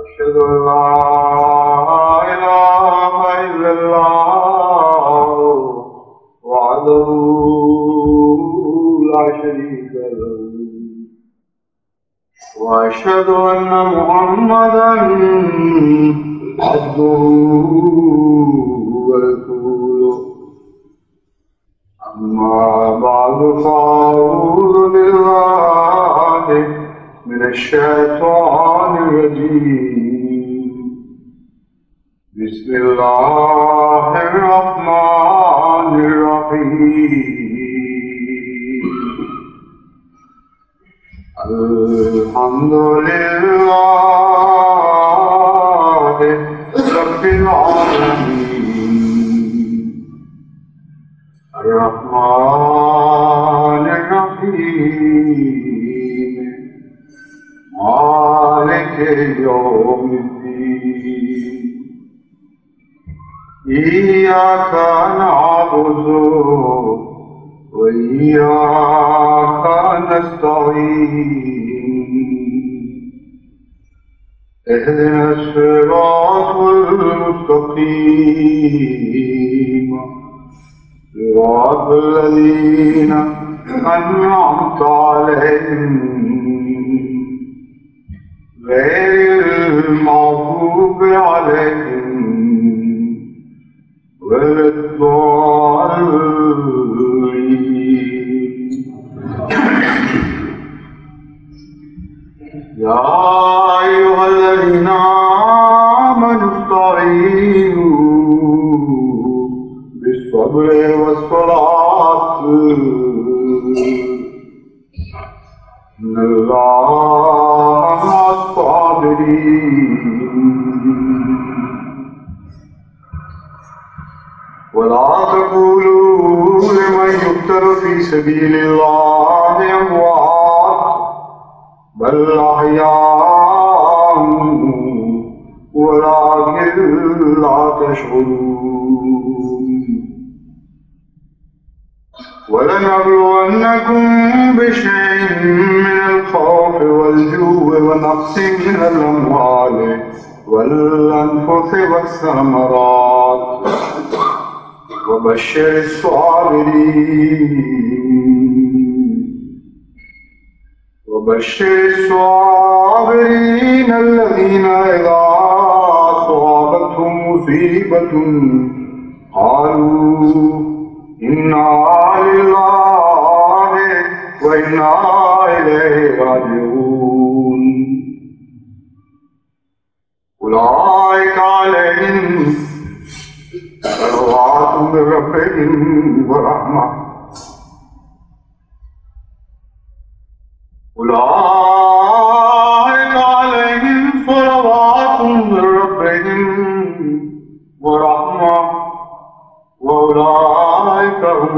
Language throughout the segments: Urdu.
أشهد أن لا إله إلا الله وحده لا شريك له وأشهد أن محمدا عبده ورسوله أما بعد فأعوذ بالله من الشيطان الرجيم بسم الله الرحمن الرحيم الحمد لله رب العالمين الرحمن الرحيم مالك يوم الدين إياك نعبد وإياك نستعين اهدنا الصراط المستقيم صراط الذين أنعمت عليهم غير المغضوب عليهم ولا الضالين يا أيها الذين آمنوا استعينوا بالصبر والصلاة إن الله مع الصابرين ولا تقولوا لمن يقتل في سبيل الله أموات بل أحياء ولكن لا تشعرون ولنبلونكم بشيء من الخوف والجوع ونقص من الأموال والأنفس والثمرات وبشر الصابرين الذين إذا أصابتهم مصيبة قالوا إنا لله وإنا إليه راجعون أولئك عليهم صلوات من ربهم ورحمة أولئك عليهم صلوات من ربهم ورحمة وأولئك هم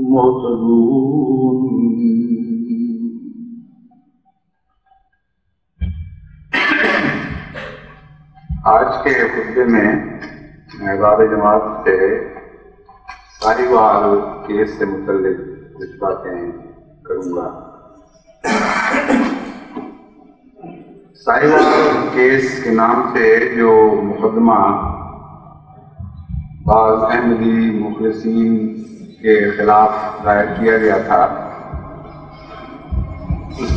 المهتدون. آج کے خطبے میں میں باب جماعت سے ساہیوال کیس سے متعلق کچھ باتیں کروں گا. ساہیوال کیس کے نام سے جو مقدمہ بعض احمدی مخلصین کے خلاف دائر کیا گیا تھا، اس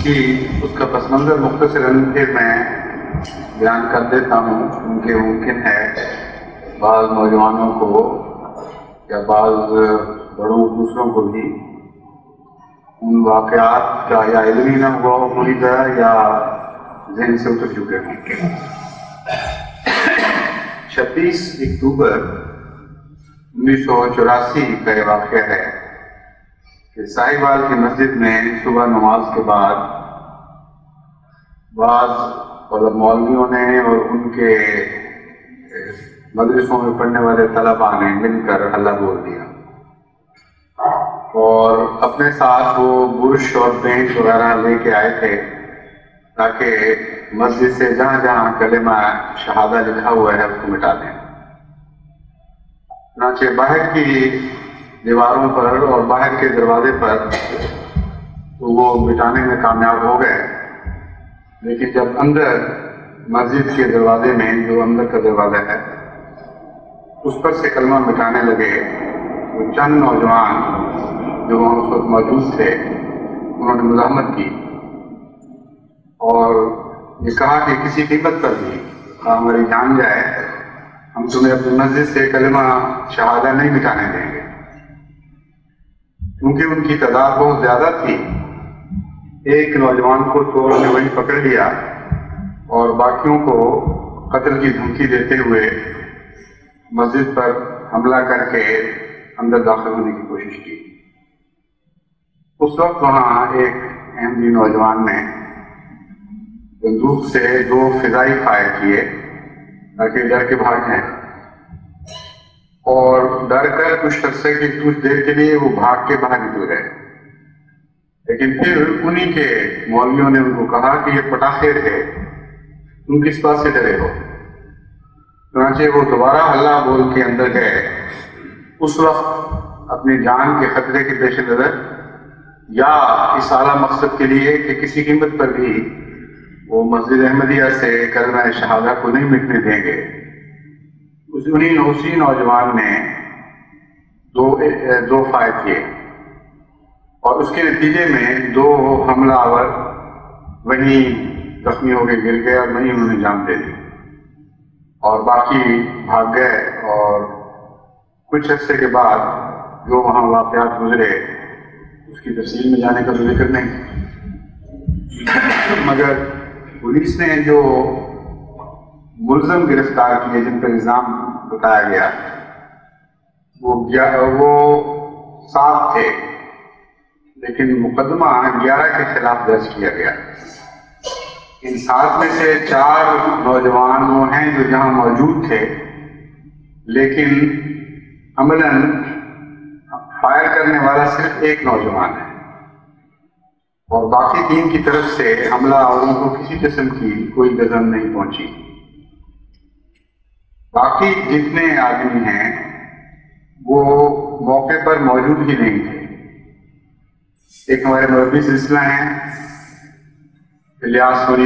کا پس منظر مختصراً پھر میں بیان کر دیتا ہوں، کیونکہ ممکن ہے بعض نوجوانوں کو یا بعض بڑوں دوسروں کو بھی ان واقعات کا یا علم ہی نہ ہوا ہو پوری طرح یا ذہن سے اتر چکے ہوں. 26 اکتوبر 1984 کا یہ واقعہ ہے کہ ساہیوال کی مسجد میں صبح نماز کے بعد بعض مولویوں نے اور ان کے مدرسوں میں پڑھنے والے طلباء نے مل کر ہلہ بول دیا اور اپنے ساتھ وہ برش اور پینٹ وغیرہ لے کے آئے تھے تاکہ مسجد سے جہاں جہاں کلمہ شہادہ لکھا ہوا ہے اس کو مٹا دیں. چنانچہ باہر کی دیواروں پر اور باہر کے دروازے پر تو وہ مٹانے میں کامیاب ہو گئے، لیکن جب اندر مسجد کے دروازے میں جو اندر کا دروازہ ہے اس پر سے کلمہ مٹانے لگے، وہ چند نوجوان جو وہاں اس وقت موجود تھے انہوں نے مزاحمت کی اور یہ کہا کہ کسی قیمت پر بھی ہماری جان جائے ہم تمہیں اپنی مسجد سے کلمہ شہادہ نہیں مٹانے دیں گے۔ کیونکہ ان کی تعداد بہت زیادہ تھی، ایک نوجوان کو تو انہوں نے وہیں پکڑ لیا اور باقیوں کو قتل کی دھمکی دیتے ہوئے مسجد پر حملہ کر کے اندر داخل ہونے کی کوشش کی۔ اس وقت وہاں ایک احمدی نوجوان نے بندوق سے 2 فضائی فائر کیے تاکہ ڈر کے بھاگ جائیں، اور ڈر کر کچھ عرصے کی کچھ دیر کے لیے وہ بھاگ کے باہر نکل گئے، لیکن پھر انہی کے مولویوں نے ان کو کہا کہ یہ پٹاخے تھے، تم کس بات سے ڈرے ہو؟ چنانچہ وہ دوبارہ ہلہ بول کے اندر گئے۔ اس وقت اپنی جان کے خطرے کے پیش نظر یا اس اعلیٰ مقصد کے لیے کہ کسی قیمت پر بھی وہ مسجد احمدیہ سے کلمہ شہادہ کو نہیں مٹنے دیں گے، اسی نوجوان نے 2 فائر کیے اور اس کے نتیجے میں 2 حملہ آور وہیں زخمی ہو کے گر گئے اور وہیں انہوں نے جان دے دی، اور باقی بھاگ گئے۔ اور کچھ عرصے کے بعد جو وہاں واقعات گزرے اس کی تفصیل میں جانے کا تو ذکر نہیں، مگر پولیس نے جو ملزم گرفتار کیے جن پر الزام بتایا گیا وہ 7 تھے، لیکن مقدمہ 11 کے خلاف درج کیا گیا۔ ان 7 میں سے 4 نوجوان وہ ہیں جو جہاں موجود تھے، لیکن عملاً فائر کرنے والا صرف ایک نوجوان ہے، اور باقی 3 کی طرف سے حملہ آوروں کو کسی قسم کی کوئی گزن نہیں پہنچی۔ باقی جتنے آدمی ہیں وہ موقع پر موجود ہی نہیں تھے۔ ایک ہمارے مربی سلسلہ ہیں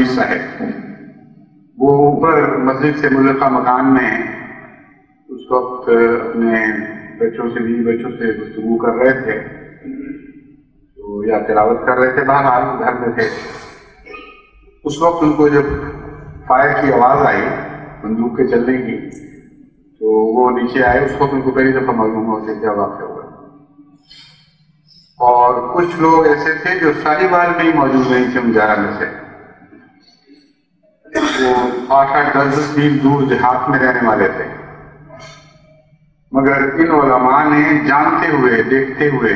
صاحب، وہ اوپر مسجد سے ملحقہ مکان میں اس وقت اپنے بچوں سے گفتگو کر رہے تھے، تو یا تلاوت کر رہے تھے، بہرحال گھر میں تھے۔ اس وقت ان کو جب فائر کی آواز آئی بندوق کے چلنے کی تو وہ نیچے آئے۔ اس وقت ان کو پہلی دفعہ معلوم ہوا کہ کیا واقعہ ہوا، اور کچھ لوگ ایسے تھے جو ساہیوال میں ہی موجود نہیں تھے، ان 11 میں سے وہ 8-10 میل دور دیہات میں رہنے والے تھے، مگر ان علماء نے جانتے ہوئے دیکھتے ہوئے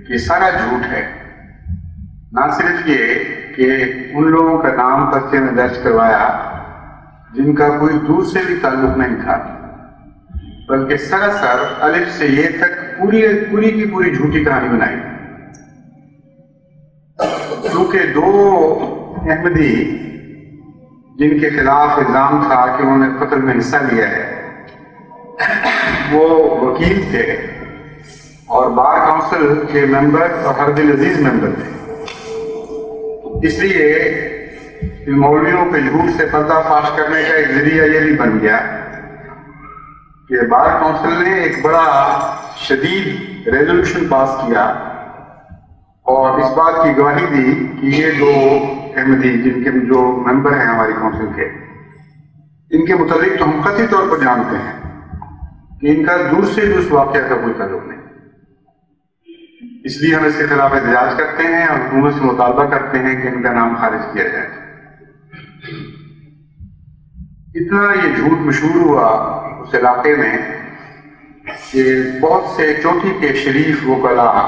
کہ سارا جھوٹ ہے، نہ صرف یہ کہ ان لوگوں کا نام پرچے میں درج کروایا جن کا کوئی دور سے بھی تعلق نہیں تھا، بلکہ سراسر الف سے یہ تک پوری کی پوری جھوٹی کہانی بنائی۔ کیونکہ 2 احمدی جن کے خلاف الزام تھا کہ انہوں نے قتل میں حصہ لیا ہے وہ وکیل تھے اور بار کونسل کے ممبر اور ہر دل عزیز ممبر تھے، اس لیے ان مولویوں کے جھوٹ سے پردہ فاش کرنے کا ایک ذریعہ یہ بھی بن گیا کہ بار کونسل نے ایک بڑا شدید ریزولوشن پاس کیا اور اس بات کی گواہی دی کہ یہ 2 احمدی جن کے جو ممبر ہیں ہماری کونسل کے، ان کے متعلق تو ہم قطعی طور پر جانتے ہیں کہ ان کا دور سے بھی اس واقعہ کا کوئی تعلق نہیں، اس لیے ہم اس کے خلاف احتجاج کرتے ہیں اور حکومت سے مطالبہ کرتے ہیں کہ ان کا نام خارج کیا جائے۔ اتنا یہ جھوٹ مشہور ہوا اس علاقے میں کہ بہت سے چوٹی کے شریف وکلاء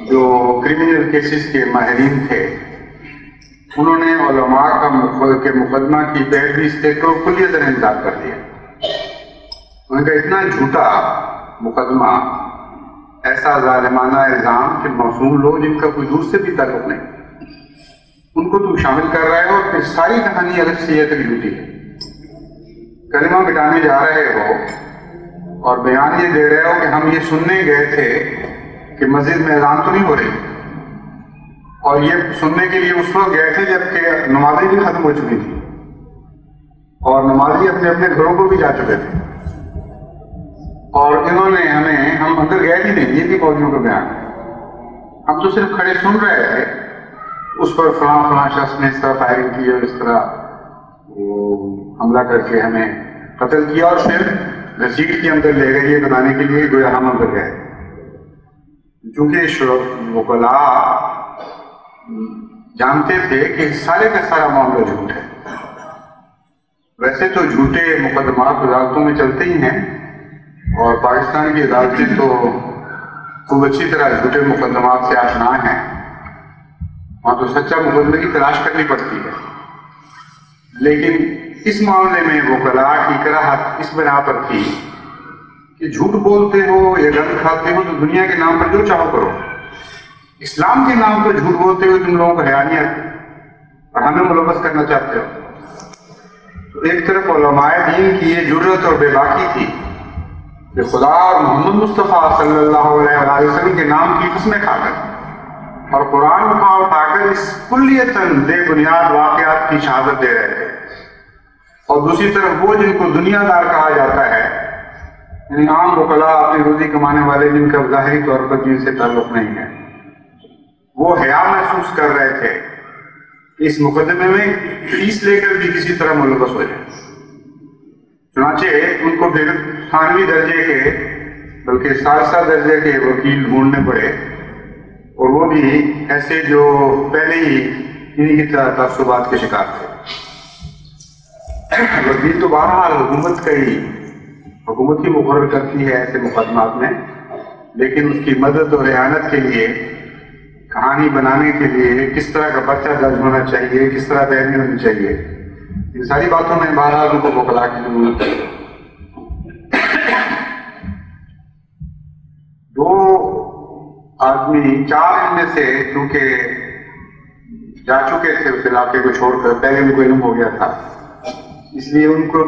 جو کرمنل کیسز کے ماہرین تھے، انہوں نے علماء کے مقدمہ کی پیروی سے تو کلیہ طرح انکار کر دیا۔ ان کا اتنا جھوٹا مقدمہ، ایسا ظالمانہ الزام کہ معصوم لوگ جن کا کوئی دور سے بھی تعلق نہیں ان کو تم شامل کر رہے ہو، اور پھر ساری کہانی الگ سے یہ تک جھوٹی ہے۔ کلمہ مٹانے جا رہے ہو اور بیان یہ دے رہے ہو کہ ہم یہ سننے گئے تھے کہ مسجد میں اذان تو نہیں ہو رہی، اور یہ سننے کے لیے اس وقت گئے تھے جبکہ نمازیں بھی ختم ہو چکی تھی اور نمازی اپنے اپنے گھروں کو بھی جا چکے تھے، اور انہوں نے ہم اندر گئے بھی نہیں، یہ بھی فوجیوں کا بیان ہے، ہم تو صرف کھڑے سن رہے تھے اس پر فلاں فلاں شخص نے اس طرح فائرنگ کی اور اس طرح وہ حملہ کر کے ہمیں قتل کیا، اور پھر رسید کے اندر لے گئے یہ بتانے کے لیے گویا ہم اندر گئے، کیونکہ وکلاء جانتے تھے کہ سارے کا سارا معاملہ جھوٹ ہے۔ ویسے تو جھوٹے مقدمات عدالتوں میں چلتے ہی ہیں، اور پاکستان کی عدالتیں تو خوب اچھی طرح جھوٹے مقدمات سے آشنا ہیں، وہاں تو سچا مقدمے کی تلاش کرنی پڑتی ہے، لیکن اس معاملے میں وکلاء کی کراہت اس بنا پر تھی کہ جھوٹ بولتے ہو یا گند کھاتے ہو تو دنیا کے نام پر جو چاہو کرو، اسلام کے نام پر جھوٹ بولتے ہوئے تم لوگوں کو حیا نہیں آتی اور ہمیں ملوث کرنا چاہتے ہو۔ تو ایک طرف علماء دین کی یہ جرأت اور بے باکی تھی کہ خدا اور محمد مصطفیٰ صلی اللہ علیہ وسلم کے نام کی قسمیں کھا کر اور قرآن کا اٹھا کر اس کلیتاً بے بنیاد واقعات کی شہادت دے رہے تھے، اور دوسری طرف وہ جن کو دنیا دار کہا جاتا ہے، یعنی عام وکلاء اپنی روزی کمانے والے جن کا ظاہری طور پر دین سے تعلق نہیں ہے، وہ حیا محسوس کر رہے تھے کہ اس مقدمے میں فیس لے کر بھی کسی طرح ملوث ہو جائے۔ چنانچہ ان کو پھر ثانوی درجے کے بلکہ ثالثہ درجے کے وکیل ڈھونڈنے پڑے، اور وہ بھی ایسے جو پہلے ہی انہی کی طرح تعصبات کے شکار تھے۔ وکیل تو بہرحال حکومت ہی مقرر کرتی ہے ایسے مقدمات میں، لیکن اس کی مدد اور اعانت کے لیے، کہانی بنانے کے لیے کس طرح کا پرچہ درج ہونا چاہیے، کس طرح بیانی ہونی چاہیے، ان ساری باتوں میں بہرحال ان کو وکلاء کی ضرورت ہے۔ دو آدمی، چار ان میں سے چونکہ جا چکے تھے اس علاقے کو چھوڑ کر، پہلے ان کو علم ہو گیا تھا، اس لیے ان پر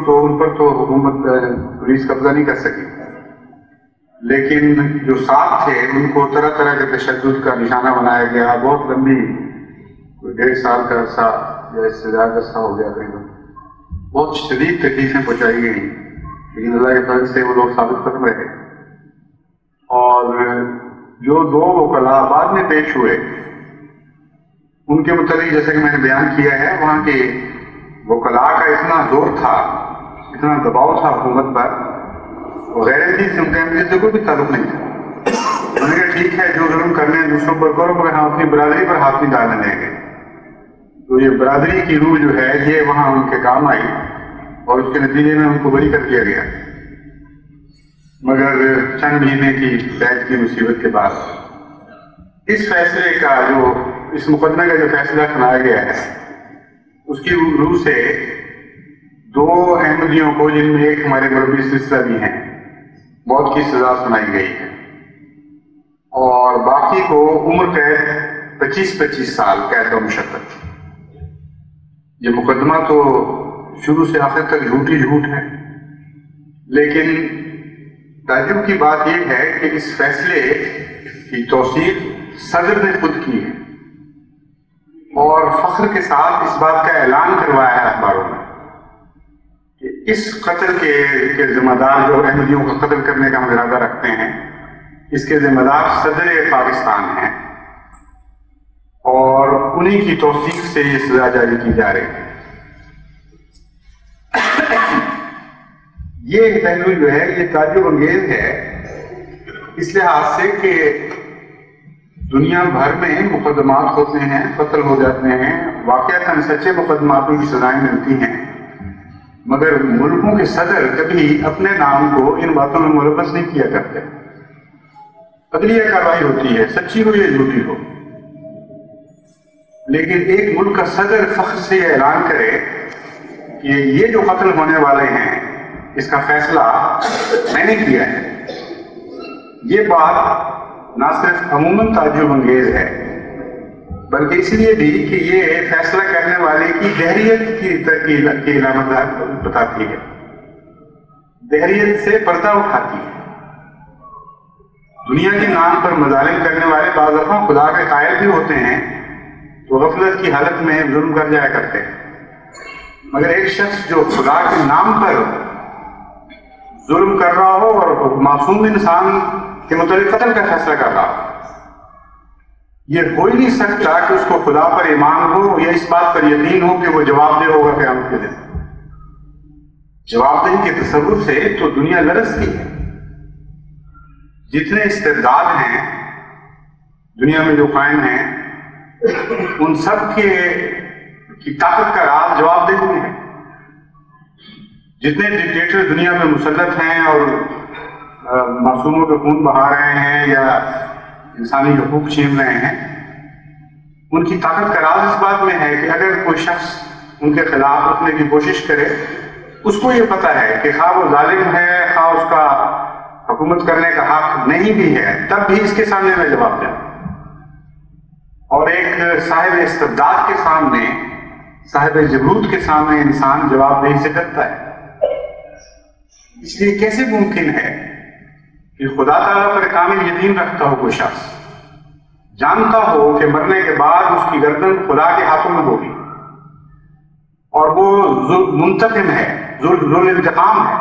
تو حکومت پولیس قبضہ نہیں کر سکی، لیکن جو ساتھ تھے ان کو طرح طرح کے تشدد کا نشانہ بنایا گیا۔ بہت لمبی، کوئی 1.5 سال کا عرصہ یا اس سے زیادہ عرصہ ہو گیا تقریباً، بہت شدید تکلیفیں پہنچائی گئی، لیکن اللہ کے فضل سے وہ لوگ ثابت قدم رہے۔ اور جو دو وکلاء بعد میں پیش ہوئے ان کے متعلق جیسے کہ میں نے بیان کیا ہے، وہاں کے وکلاء کا اتنا زور تھا، اتنا دباؤ تھا حکومت پر، غیر حدیث سے ان کا حدیث سے کوئی بھی تعلق نہیں تھا۔ انہوں نے کہا ٹھیک ہے، جو ظلم کرنے ہیں دوسروں پر کرو، مگر ہم اپنی برادری پر ہاتھ نہیں ڈالنے دیں گے۔ تو یہ برادری کی روح جو ہے یہ وہاں ان کے کام آئی، اور اس کے نتیجے میں ان کو بری کر دیا گیا۔ مگر چند مہینے کی قید کی مصیبت کے بعد اس فیصلے کا اس مقدمے کا جو فیصلہ سنایا گیا ہے، اس کی روح سے دو احمدیوں کو، جن میں ایک ہمارے مربی سلسلہ بھی ہیں، موت کی سزا سنائی گئی ہے، اور باقی کو عمر قید 25 سال قید کا مشقت۔ یہ مقدمہ تو شروع سے آخر تک جھوٹ ہی جھوٹ ہے، لیکن تعجب کی بات یہ ہے کہ اس فیصلے کی توثیق صدر نے خود کی ہے، اور فخر کے ساتھ اس بات کا اعلان کروایا ہے اخباروں میں کہ اس قتل کے ذمہ دار، جو احمدیوں کا قتل کرنے کا ہم ارادہ رکھتے ہیں، اس کے ذمہ دار صدر پاکستان ہیں، اور انہی کی توثیق سے یہ سزا جاری کی جا رہی ہے۔ یہ پہلو جو ہے یہ تعجب انگیز ہے اس لحاظ سے کہ دنیا بھر میں مقدمات ہوتے ہیں، قتل ہو جاتے ہیں، واقعتاً سچے مقدماتوں کی سزائیں ملتی ہیں، مگر ملکوں کے صدر کبھی اپنے نام کو ان باتوں میں ملوث نہیں کیا کرتے۔ عدلیہ کارروائی ہوتی ہے، سچی ہو یا جھوٹی ہو، لیکن ایک ملک کا صدر فخر سے یہ اعلان کرے کہ یہ جو قتل ہونے والے ہیں اس کا فیصلہ میں نے کیا ہے، یہ بات نہ صرف عموماً تعجب انگیز ہے، بلکہ اس لیے بھی کہ یہ فیصلہ کرنے والے کی دہریت کی علامت بتاتی ہے، دہریت سے پردہ اٹھاتی ہے۔ دنیا کے نام پر مظالم کرنے والے بعض دفعہ خدا کے قائل بھی ہوتے ہیں، تو غفلت کی حالت میں ظلم کر جایا کرتے ہیں، مگر ایک شخص جو خدا کے نام پر ظلم کر رہا ہو اور معصوم انسان کے متعلق قتل کا فیصلہ کر رہا ہو، یہ ہو ہی نہیں سکتا کہ اس کو خدا پر ایمان ہو یا اس بات پر یقین ہو کہ وہ جواب دہ ہوگا قیامت کے دن۔ جواب دہی کے تصور سے تو دنیا لرزتی ہے۔ جتنے استبداد ہیں دنیا میں جو قائم ہیں، ان سب کی طاقت کا راز جواب دہی میں ہے۔ جتنے ڈکٹیٹر دنیا میں مسلط ہیں اور معصوموں کے خون بہا رہے ہیں یا انسانی حقوق چھین رہے ہیں، ان کی طاقت کا راز اس بات میں ہے کہ اگر کوئی شخص ان کے خلاف اٹھنے کی کوشش کرے، اس کو یہ پتا ہے کہ خواہ وہ ظالم ہے، خواہ اس کا حکومت کرنے کا حق نہیں بھی ہے، تب بھی اس کے سامنے میں جواب دیں۔ اور ایک صاحب استبداد کے سامنے، صاحب جبروت کے سامنے انسان جواب دہی سے ڈرتا ہے۔ اس لیے کیسے ممکن ہے کہ خدا تعالیٰ پر کامل یقین رکھتا ہو کوئی شخص، جانتا ہو کہ مرنے کے بعد اس کی گردن خدا کے ہاتھوں میں ہوگی اور وہ منتقم ہے، ذو انتقام ہے،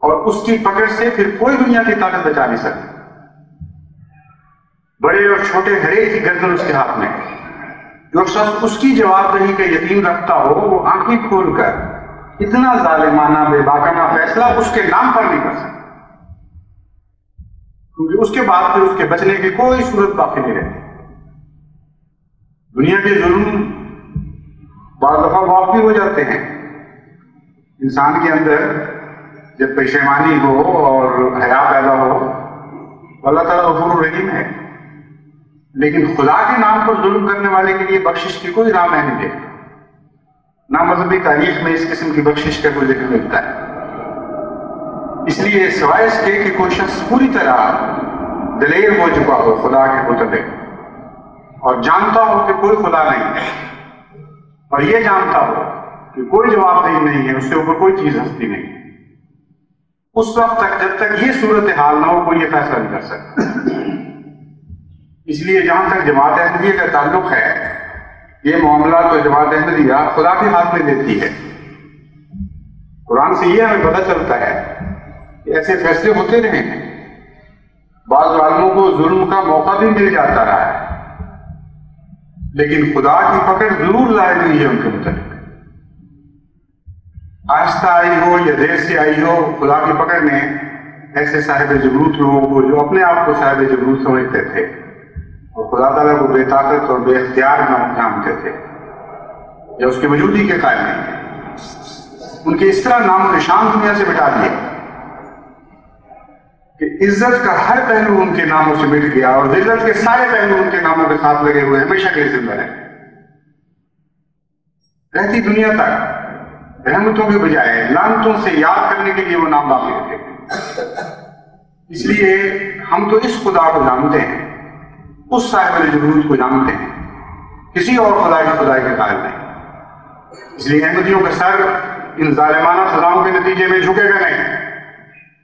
اور اس کی پکڑ سے پھر کوئی دنیا کی طاقت بچا نہیں سکتی۔ بڑے اور چھوٹے ہر ایک کی گردن اس کے ہاتھ میں ہے۔ جو شخص اس کی جواب دہی کا یقین رکھتا ہو، وہ آنکھیں کھول کر اتنا ظالمانہ بے باکانہ فیصلہ اس کے نام پر نہیں کر سکتا، کیونکہ اس کے بعد پھر اس کے بچنے کی کوئی صورت باقی نہیں رہتی۔ دنیا کے ظلم بعض دفعہ واقعی ہو جاتے ہیں۔ انسان کے اندر جب پشیمانی ہو اور حیا پیدا ہو، اللہ تعالیٰ غفور رحیم ہے، لیکن خدا کے نام پر ظلم کرنے والے کے لیے بخشش کی کوئی راہ نہیں دیکھتا۔ نہ مذہبی تاریخ میں اس قسم کی بخشش کا کوئی ذکر ملتا ہے۔ اس لیے سوائے اس کے کہ کوئی شخص پوری طرح دلیر ہو چکا ہو خدا کے متعلق اور جانتا ہو کہ کوئی خدا نہیں ہے، اور یہ جانتا ہو کہ کوئی جواب دہی نہیں ہے، اس سے اوپر کوئی چیز ہستی نہیں، اس وقت تک جب تک یہ صورتحال نہ ہو کوئی یہ فیصلہ نہیں کر سکتا۔ اس لیے جہاں تک جماعت احمدیہ کا تعلق ہے، یہ معاملہ تو جماعت احمدیہ خدا کے ہاتھ میں دیتی ہے۔ قرآن سے یہ ہمیں پتہ چلتا ہے کہ ایسے فیصلے ہوتے رہے ہیں، بعض عالموں کو ظلم کا موقع بھی مل جاتا رہا ہے، لیکن خدا کی پکڑ ضرور ظاہر ہوئی ہے ان کے متعلق۔ آہستہ آئی ہو یا دیر سے آئی ہو، خدا کی پکڑ نے ایسے صاحب جبروت لوگوں کو جو اپنے آپ کو صاحب جبروت سمجھتے تھے اور خدا تعالیٰ کو بے طاقت اور بے اختیار جانتے تھے یا اس کی موجودگی کے قائل نہیں، ان کے اس طرح نام و نشان دنیا سے مٹا دیے کہ عزت کا ہر پہلو ان کے ناموں سے مٹ گیا اور ذلت کے سارے پہلو ان کے ناموں کے ساتھ لگے ہوئے ہمیشہ کے لیے زندہ رہے۔ رہتی دنیا تک رحمتوں کے بجائے لعنتوں سے یاد کرنے کے لیے وہ نام باقی رکھے۔ اس لیے ہم تو اس خدا کو جانتے ہیں، اس صاحب جبروت کو جانتے ہیں، کسی اور خدا کی خدائی کے قائل نہیں۔ اس لیے احمدیوں کا سر ان ظالمانہ سزاؤں کے نتیجے میں جھکے گا نہیں،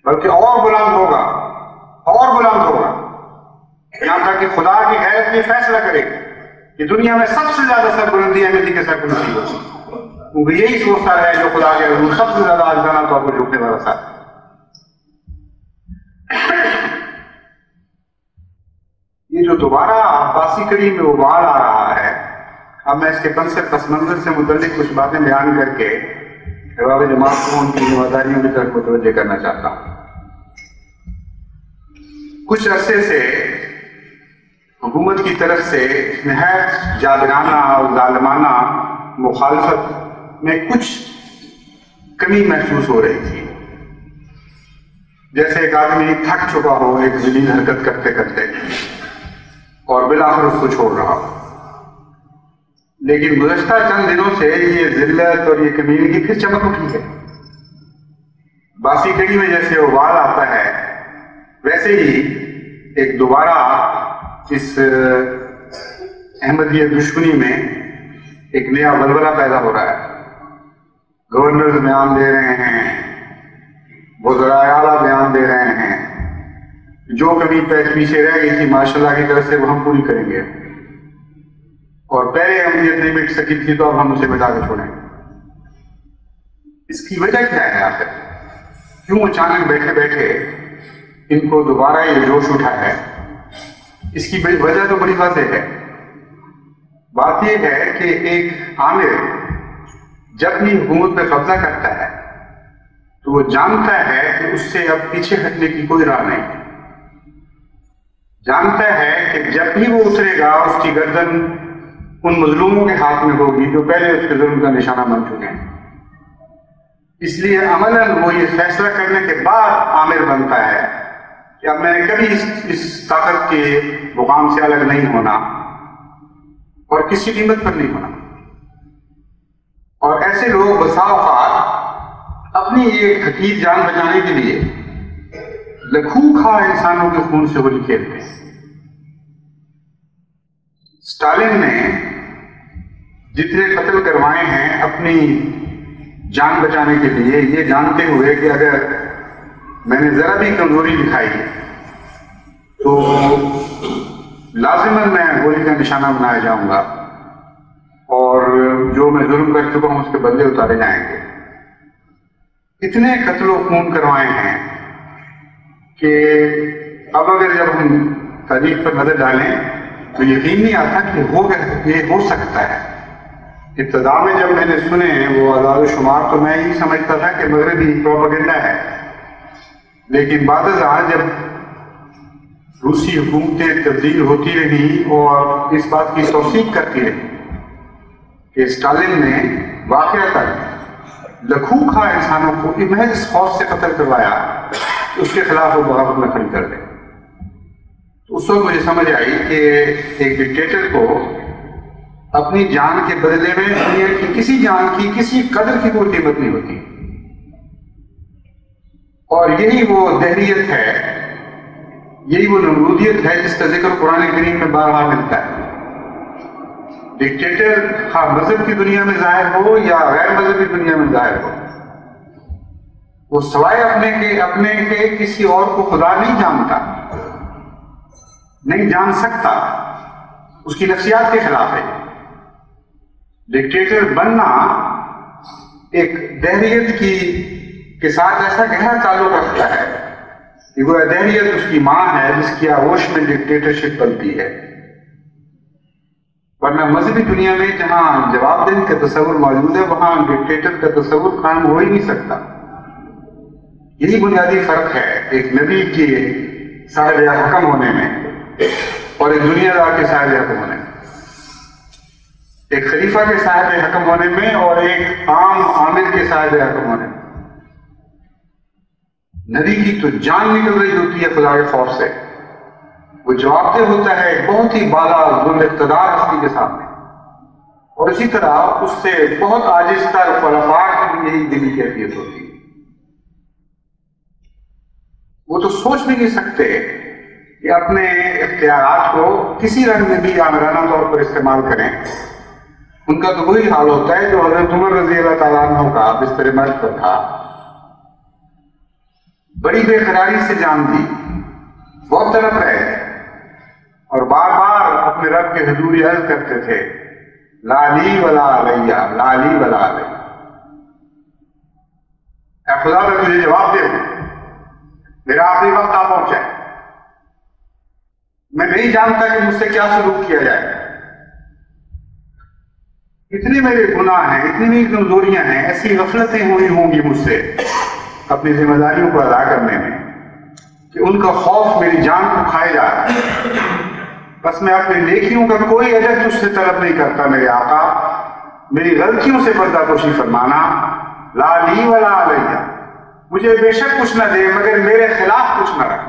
بلکہ اور بلند ہوگا، اور بلند ہوگا، یہاں تک کہ خدا کی غیرت یہ فیصلہ کرے کہ دنیا میں سب سے زیادہ سربلندی احمدی کے سر کو نصیب ہوگی، کیونکہ یہی سوچتا ہے جو خدا کے حضور سب سے زیادہ آجزانہ طور پر جھکنے والا سر۔ یہ جو دوبارہ عباسی کڑی میں ابھار آ رہا ہے، اب میں اس کے پس منظر سے متعلق کچھ باتیں بیان کر کے احباب جماعت کو ان کی ذمہ داریوں کی طرف متوجہ کرنا چاہتا ہوں۔ کچھ عرصے سے حکومت کی طرف سے نہایت جابرانہ اور ظالمانہ مخالفت میں کچھ کمی محسوس ہو رہی تھی، جیسے ایک آدمی تھک چکا ہو ایک ذلیل حرکت کرتے کرتے اور بالآخر اس کو چھوڑ رہا ہو، لیکن گزشتہ چند دنوں سے یہ ذلت اور یہ کمینگی پھر چمک اٹھی ہے۔ باسی کڑی میں جیسے ابال آتا ہے، ویسے ہی ایک دوبارہ اس احمدیہ دشمنی میں ایک نیا ولولہ پیدا ہو رہا ہے۔ گورنر بیان دے رہے ہیں، وزرائے اعلیٰ بیان دے رہے ہیں، جو کمی پیچھے رہ گئی تھی ماشاءاللہ کی طرف سے وہ ہم پوری کریں گے، اور پہلے احمدیت نہیں مٹ سکی تھی تو اب ہم اسے مٹا کے چھوڑیں. اس کی وجہ کیا ہے آخر؟ کیوں اچانک بیٹھے بیٹھے ان کو دوبارہ یہ جوش اٹھا ہے؟ اس کی وجہ تو بڑی واضح ہے. بات یہ ہے کہ ایک عامر جب بھی حکومت پہ قبضہ کرتا ہے تو وہ جانتا ہے کہ اس سے اب پیچھے ہٹنے کی کوئی راہ نہیں. جانتا ہے کہ جب بھی وہ اترے گا اس کی گردن ان مظلوموں کے ہاتھ میں ہوگی جو پہلے اس کے ظلم کا نشانہ بن چکے ہیں. اس لیے عملاً وہ یہ فیصلہ کرنے کے بعد عامر بنتا ہے کہ اب میں نے کبھی اس طاقت کے مقام سے الگ نہیں ہونا اور کسی قیمت پر نہیں ہونا. اور ایسے لوگ بسا اوقات اپنی ایک حقیر جان بچانے کے لیے لکھوں کھا انسانوں کے خون سے ہولی کھیلتے ہیں. اسٹالن نے جتنے قتل کروائے ہیں اپنی جان بچانے کے لیے، یہ جانتے ہوئے کہ اگر میں نے ذرا بھی کمزوری دکھائی تو لازماً میں گولی کا نشانہ بنایا جاؤں گا اور جو میں ظلم کر چکا ہوں اس کے بدلے اتارے جائیں گے. اتنے قتل و خون کروائے ہیں کہ اب اگر جب ہم تاریخ پر نظر ڈالیں تو یقین نہیں آتا کہ یہ ہو سکتا ہے. ابتدا میں جب میں نے سنے وہ اعداد و شمار تو میں یہ سمجھتا تھا کہ مغربی پروپیگنڈا ہے، لیکن بعد ازاں جب روسی حکومتیں تبدیل ہوتی رہی اور اس بات کی توثیق کرتی رہی کہ اسٹالن نے واقعتاً لکھوں کھا انسانوں کو محض اس خوف سے قتل کروایا اس کے خلاف وہ بغاوت میں کھڑی کر دیں، تو اس وقت مجھے سمجھ آئی کہ ایک ڈکٹیٹر کو اپنی جان کے بدلے میں دنیا کی کسی جان کی کسی قدر کی کوئی قیمت نہیں ہوتی. اور یہی وہ دہریت ہے، یہی وہ نمرودیت ہے جس کا ذکر قرآن کریم میں بار بار ملتا ہے. ڈکٹیٹر خواہ مذہب کی دنیا میں ظاہر ہو یا غیر مذہبی دنیا میں ظاہر ہو، وہ سوائے اپنے کے کسی اور کو خدا نہیں جانتا، نہیں جان سکتا. اس کی نفسیات کے خلاف ہے. ڈکٹیٹر بننا ایک دہریت کے ساتھ ایسا گہرا تعلق رکھتا ہے کہ وہ دہریت اس کی ماں ہے جس کی آغوش میں ڈکٹیٹرشپ بنتی ہے. ورنہ مذہبی دنیا میں جہاں جواب دہی کا تصور موجود ہے وہاں ڈکٹیٹر کا تصور قائم ہو ہی نہیں سکتا. یہی بنیادی فرق ہے ایک نبی کے صاحب حکم ہونے میں اور ایک دنیا دار کے صاحب حکم ہونے میں، ایک خلیفہ کے صاحب حکم ہونے میں اور ایک عام عامل کے صاحب حکم ہونے میں. نبی کی تو جان نکل رہی ہوتی ہے خدا کے خوف سے، وہ جواب دہ ہوتا ہے ایک بہت ہی بالا ذل اقتدار ہستی کے سامنے، اور اسی طرح اس سے بہت عاجز تر خلفاء کی یہی دلی کیفیت ہوتی ہے. وہ تو سوچ بھی نہیں سکتے کہ اپنے اختیارات کو کسی رنگ میں بھی آمرانہ طور پر استعمال کریں. ان کا تو وہی حال ہوتا ہے جو حضرت عمر رضی اللہ تعالیٰ عنہ کا بستر مرگ پر تھا. بڑی بے قراری سے جان دی، بہت تڑپ رہے تھے اور بار بار اپنے رب کے حضور عرض کرتے تھے لا لی ولا علیہ، لا لی ولا علیہ. اے خدا میں تجھے جواب دے دوں، میرا آخری وقت آ پہنچا ہے، میں نہیں جانتا کہ مجھ سے کیا سلوک کیا جائے. اتنے میرے گناہ ہیں، اتنی میری کمزوریاں ہیں، ایسی غفلتیں ہوئی ہوں گی مجھ سے اپنی ذمہ داریوں کو ادا کرنے میں کہ ان کا خوف میری جان کو کھائے جا رہا ہے. بس میں اپنے نیکیوں کا کوئی اجر تجھ سے طلب نہیں کرتا میرے آقا، میری غلطیوں سے پردہ پوشی فرمانا. لا لی ولا علیہ، مجھے بے شک کچھ نہ دے مگر میرے خلاف کچھ نہ رکھ.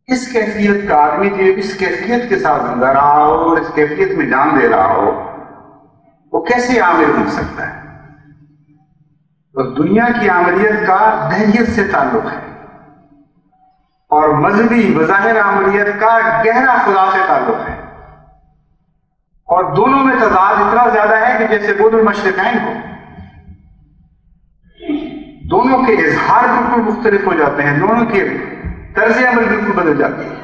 اس کیفیت کا آدمی جو اس کیفیت کے ساتھ زندہ رہا ہو اور اس کیفیت میں جان دے رہا ہو، وہ کیسے عامر بن سکتا ہے؟ بس دنیا کی عامریت کا دہریت سے تعلق ہے اور مذہبی بظاہر عامریت کا گہرا خدا سے تعلق ہے، اور دونوں میں تضاد اتنا زیادہ ہے کہ جیسے بود المشرقین ہو. دونوں کے اظہار بالکل مختلف ہو جاتے ہیں، دونوں کے طرز عمل بالکل بدل جاتی ہے.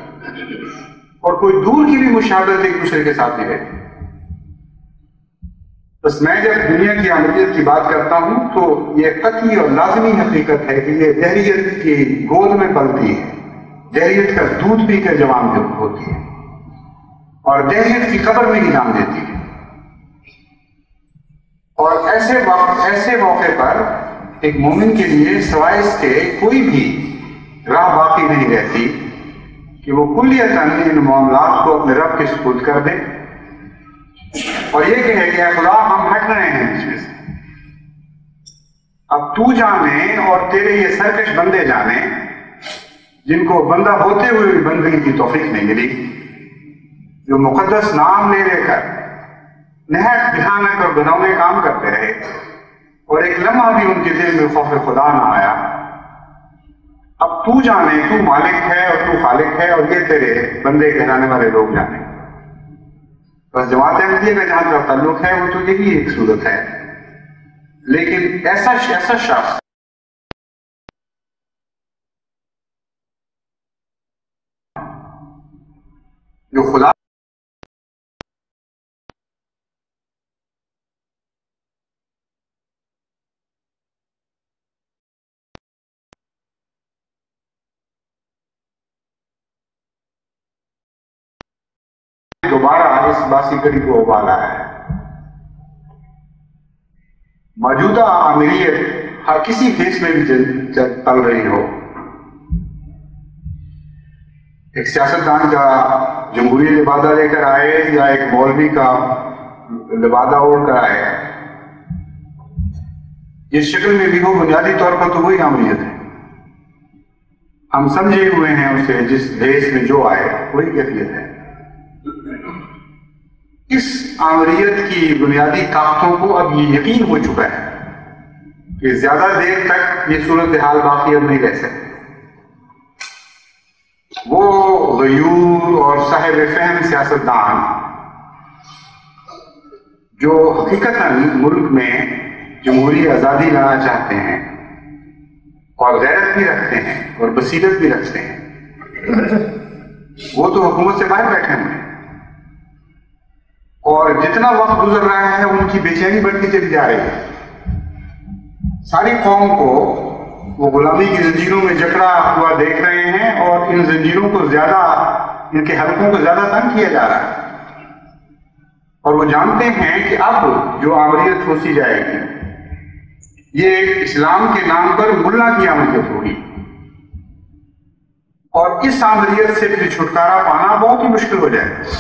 اور کوئی دور کی بھی مشابہت ایک دوسرے کے ساتھ نہیں رہتی. بس میں جب دنیا کی عملیت کی بات کرتا ہوں تو یہ قطعی اور لازمی حقیقت ہے کہ یہ دہریت کی گود میں پلتی ہے، دہریت کا دودھ پی کر جوان ہوتی ہے اور دہریت کی قبر میں ہی جان دیتی ہے. اور ایسے موقع پر ایک مومن کے لیے سوائے اس کے کوئی بھی راہ باقی نہیں رہتی کہ وہ کلیتاً ان معاملات کو اپنے رب کے سپرد کر دے اور یہ کہے کہ اے خدا ہم ہٹ رہے ہیں اس میں سے، اب تو جانے اور تیرے یہ سرکش بندے جانے جن کو بندہ ہوتے ہوئے بھی بندگی کی توفیق نہیں ملی، جو مقدس نام لے لے کر نہایت بھیانک اور گھنونے کام کرتے رہے اور ایک لمحہ بھی ان کے دل میں خوف خدا نہ آیا. اب تو جانے، تو مالک ہے اور تو خالق ہے اور یہ تیرے بندے کہلانے والے لوگ جانے. بس جماعت احمدیہ کا جہاں کا تعلق ہے وہ تو یہی ایک صورت ہے، لیکن ایسا شخص جو خدا دوبارہ اس باسی کڑی کو ابالا ہے. موجودہ آمریت ہر کسی فیس میں بھی چل رہی ہو، ایک سیاستدان کا جمہوری لبادہ لے کر آئے یا ایک مولوی کا لبادہ اوڑھ کر آئے، جس شکل میں بھی ہو بنیادی طور پر تو وہی آمریت ہے. ہم سمجھے ہوئے ہیں اسے، جس دیش میں جو آئے وہی کیفیت ہے. اس آمریت کی بنیادی طاقتوں کو اب یہ یقین ہو چکا ہے کہ زیادہ دیر تک یہ صورتحال باقی اب نہیں رہ سکتی. وہ غیور اور صاحب فہم سیاستدان جو حقیقتاً ملک میں جمہوری آزادی لانا چاہتے ہیں اور غیرت بھی رکھتے ہیں اور بصیرت بھی رکھتے ہیں، وہ تو حکومت سے باہر بیٹھے ہوئے ہیں اور جتنا وقت گزر رہا ہے ان کی بے چینی بڑھتی چلی جا رہی ہے. ساری قوم کو وہ غلامی کی زنجیروں میں جکڑا ہوا دیکھ رہے ہیں اور ان زنجیروں کو زیادہ، ان کے حلقوں کو زیادہ تنگ کیا جا رہا ہے اور وہ جانتے ہیں کہ اب جو آمریت ہوتی جائے گی یہ اسلام کے نام پر ملاں کی آمریت ہوگی اور اس آمریت سے بھی چھٹکارا پانا بہت ہی مشکل ہو جائے گا.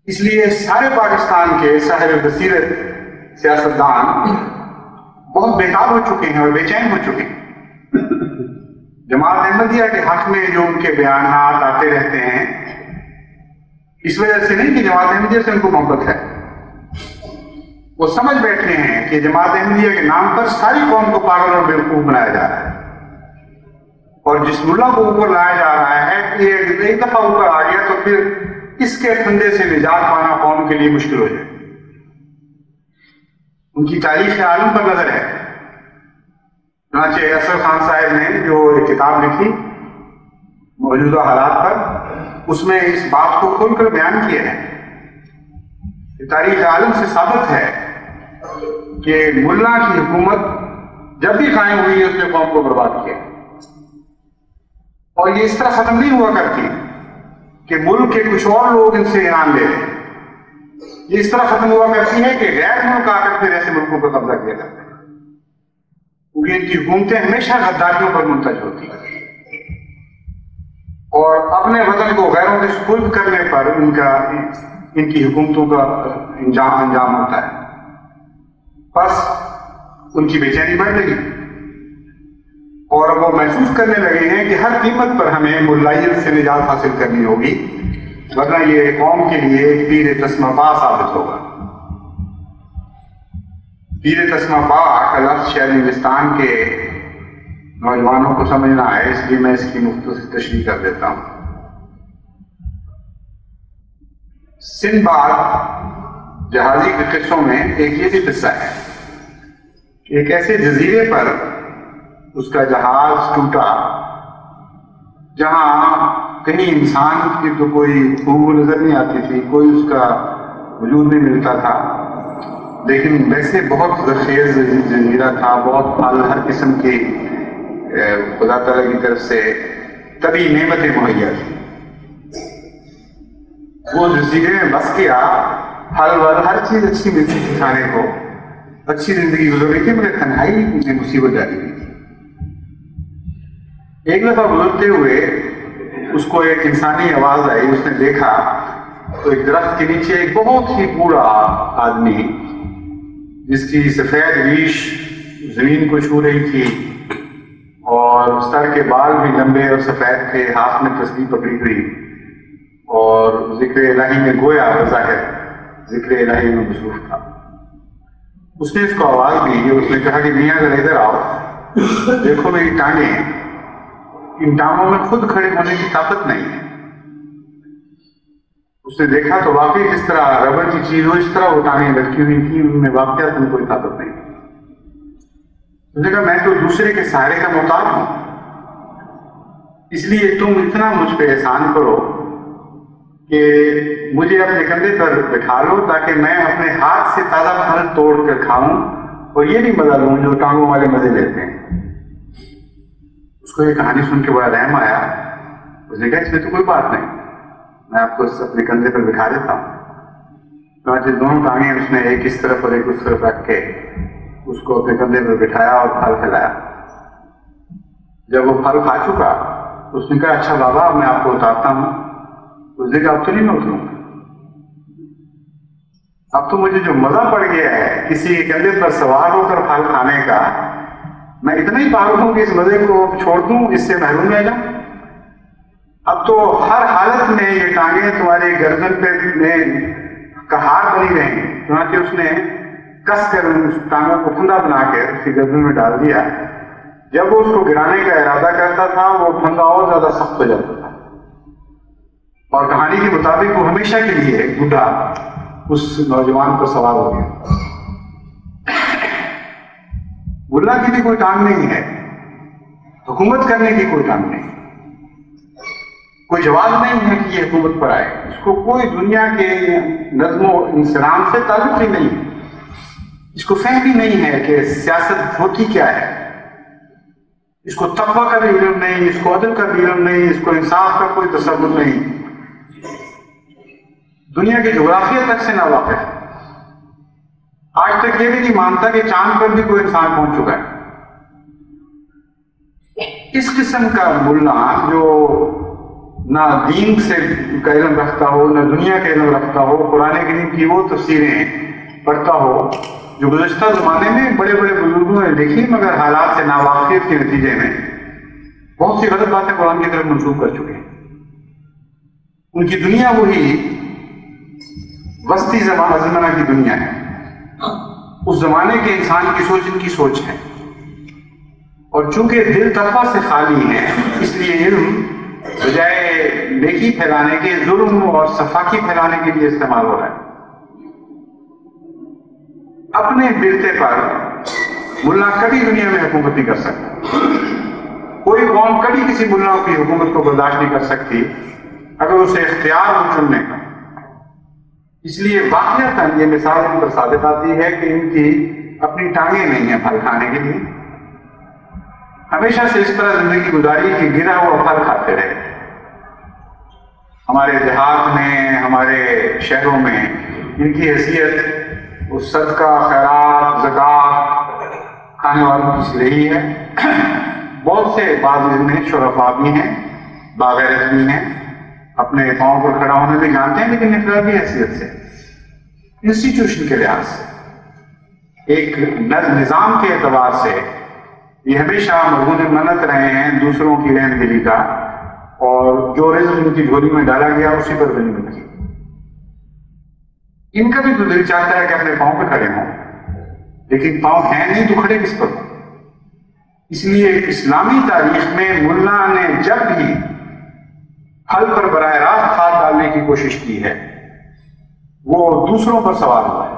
اس لیے سارے پاکستان کے صاحب بصیرت سیاستدان بہت بیتاب ہو چکے ہیں اور بے چین ہو چکے ہیں. جماعت احمدیہ کے حق میں جو ان کے بیانات آتے رہتے ہیں اس وجہ سے نہیں کہ جماعت احمدیہ سے ان کو محبت ہے، وہ سمجھ بیٹھے ہیں کہ جماعت احمدیہ کے نام پر ساری قوم کو پاگل اور بیوقوف بنایا جا رہا ہے اور جس ملا کو اوپر لایا جا رہا ہے کہ ایک دفعہ اوپر آ گیا تو پھر اس کے پھندے سے نجات پانا قوم کے لیے مشکل ہو جائے. ان کی تاریخ عالم پر نظر ہے. چنانچہ اصل خان صاحب نے جو ایک کتاب لکھی موجودہ حالات پر، اس میں اس بات کو کھول کر بیان کیا ہے کہ تاریخ عالم سے ثابت ہے کہ ملا کی حکومت جب بھی قائم ہوئی ہے اس نے قوم کو برباد کیا اور یہ اس طرح ختم نہیں ہوا کرتی کہ ملک کے کچھ اور لوگ ان سے انعام لے لیں. یہ اس طرح ختم ہوا کرتی ہے کہ غیر ملک آ کر پھر ایسے ملکوں پر قبضہ کیا جاتا ہے کیونکہ ان کی حکومتیں ہمیشہ غداریوں پر منتج ہوتی ہیں اور اپنے وطن کو غیروں کے سپرد کرنے پر ان کی حکومتوں کا انجام ہوتا ہے. بس ان کی بے چینی بڑھ گئی اور وہ محسوس کرنے لگے ہیں کہ ہر قیمت پر ہمیں ملائیت سے نجات حاصل کرنی ہوگی ورنہ یہ قوم کے لیے ایک تیر تسمہ پا ثابت ہوگا. تیر تسمہ پا کا لفظ شہر انگلستان کے نوجوانوں کو سمجھنا ہے، اس لیے میں اس کی مختصر تشریح کر دیتا ہوں. سندباد جہازی کے قصوں میں ایک یہ بھی قصہ ہے، ایک ایسے جزیرے پر اس کا جہاز ٹوٹا جہاں کہیں انسان کی تو کوئی خوب نظر نہیں آتی تھی، کوئی اس کا وجود نہیں ملتا تھا، لیکن ویسے بہت زرخیز جزیرہ تھا، بہت پھل ہر قسم کی خدا تعالیٰ کی طرف سے طبی نعمتیں مہیا تھیں۔ وہ جزیرے میں بس گیا، پھل ول ہر چیز اچھی ملتی تھی، کھانے کو اچھی زندگی گزر رہی تھی، مگر تنہائی میں مصیبت ڈالی ہوئی تھی۔ ایک دفعہ گزرتے ہوئے اس کو ایک انسانی آواز آئی، اس نے دیکھا تو ایک درخت کے نیچے ایک بہت ہی بوڑھا آدمی جس کی سفید ریش زمین کو چھو رہی تھی اور سر کے بال بھی لمبے اور سفید تھے، ہاتھ میں تسبیح پکڑی ہوئی اور ذکر الہی میں گویا بظاہر ذکر الہی میں مصروف تھا۔ اس نے اس کو آواز دی، اس نے کہا کہ میاں ذرا ادھر آؤ، دیکھو میری ٹانگیں، ان ٹانگوں میں خود کھڑے ہونے کی طاقت نہیں ہے۔ اس نے دیکھا تو واقعی جس طرح ربڑ کی چیز ہو اس طرح وہ ٹانگیں لٹکی ہوئی تھی، ان میں واقعات میں کوئی طاقت نہیں۔ اس نے کہا میں تو دوسرے کے سہارے کا محتاج ہوں، اس لیے تم اتنا مجھ پہ احسان کرو کہ مجھے اپنے کندھے پر بٹھا لو تاکہ میں اپنے ہاتھ سے تازہ پھل توڑ کر کھاؤں اور یہ نہیں مزہ لوں جو ٹانگوں والے مزے لیتے ہیں۔ اس کو یہ کہانی سن کے بڑا رحم آیا، اس نے کہا اس میں تو کوئی بات نہیں، میں آپ کو اپنے کندھے پر بٹھا دیتا ہوں۔ تو دونوں ٹانگیں اس نے ایک اس طرف اور ایک اس طرف رکھ کے اس کو اپنے کندھے پر بٹھایا اور پھل کھلایا۔ جب وہ پھل کھا چکا اس نے کہا اچھا بابا میں آپ کو اتارتا ہوں۔ اس نے کہا اب تو نہیں میں اتروں گا، اب تو مجھے جو مزہ پڑ گیا ہے کسی کے کندھے پر سوار ہو کر پھل کھانے کا، میں اتنا ہی پاگل ہوں کہ اس مزے کو چھوڑ دوں، اس سے محروم رہ جاؤں۔ اب تو ہر حالت میں یہ ٹانگیں تمہارے گردن پہ کہار بنی رہیں۔ چنانچہ اس نے کس کر اس ٹانگوں کو پھندا بنا کے اس کی گردن میں ڈال دیا۔ جب وہ اس کو گرانے کا ارادہ کرتا تھا وہ پھندا اور زیادہ سخت ہو جاتا تھا، اور کہانی کے مطابق وہ ہمیشہ کے لیے ایک بوڑھا اس نوجوان پر سوار ہو گیا۔ ملا کی بھی کوئی ٹانگ نہیں ہے، حکومت کرنے کی کوئی ٹانگ نہیں، کوئی جواز نہیں ہے کہ یہ حکومت پر آئے، اس کو کوئی دنیا کے نظم و انسلام سے تعلق ہی نہیں، اس کو فہم ہی نہیں ہے کہ سیاست ہوتی کیا ہے، اس کو تقویٰ کا بھی علم نہیں، اس کو عدل کا بھی علم نہیں، اس کو انصاف کا کوئی تصور نہیں، دنیا کی جغرافیہ تک سے ناواقف ہے۔ آج تک یہ بھی نہیں مانتا کہ چاند پر بھی کوئی انسان پہنچ چکا ہے۔ اس قسم کا ملا جو نہ دین سے کا علم رکھتا ہو نہ دنیا کا علم رکھتا ہو، قرآن کریم کی وہ تفسیریں پڑھتا ہو جو گزشتہ زمانے میں بڑے بڑے بزرگوں نے لکھی مگر حالات سے ناواقفیت کے نتیجے میں بہت سی غلط باتیں قرآن کی طرف منسوخ کر چکے ہیں۔ ان کی دنیا وہی وسطی زمانہ کی دنیا ہے، اس زمانے کے انسان کی سوچ ان کی سوچ ہے، اور چونکہ دل تقویٰ سے خالی ہیں اس لیے علم بجائے نیکی پھیلانے کے ظلم اور صفاقی پھیلانے کے لیے استعمال ہو رہا ہے۔ اپنے برتے پر ملا کبھی دنیا میں حکومت نہیں کر سکتا، کوئی قوم کبھی کسی ملا کی حکومت کو برداشت نہیں کر سکتی اگر اسے اختیار ہو چننے کا۔ اس لیے واقعتاً یہ مثال ان پر ثابت آتی ہے کہ ان کی اپنی ٹانگیں نہیں ہیں پھل کھانے کے لیے، ہمیشہ سے اس طرح زندگی گزاری کہ گرا ہوا پھل کھاتے رہے۔ ہمارے دیہات میں ہمارے شہروں میں ان کی حیثیت اس صدقہ خیرات زکوٰۃ کھانے والوں کی رہی ہے۔ بہت سے بعض میں شرفاء بھی ہیں، باغیرت بھی ہیں، اپنے پاؤں پر کھڑا ہونے بھی جانتے ہیں، لیکن انفرادی حیثیت سے انسٹیٹیوشن کے لحاظ سے ایک نظام کے اعتبار سے یہ ہمیشہ مرہون منت رہے ہیں دوسروں کی رحم دلی کا، اور جو رزق ان کی جھولی میں ڈالا گیا اسی پر غنیمت کی۔ ان کا بھی تو دل چاہتا ہے کہ اپنے پاؤں پہ کھڑے ہوں، لیکن پاؤں ہیں نہیں تو کھڑے کس پر؟ اس لیے اسلامی تاریخ میں ملا نے جب بھی پھل پر براہ راست ہاتھ ڈالنے کی کوشش کی ہے وہ دوسروں پر سوار ہوا ہے،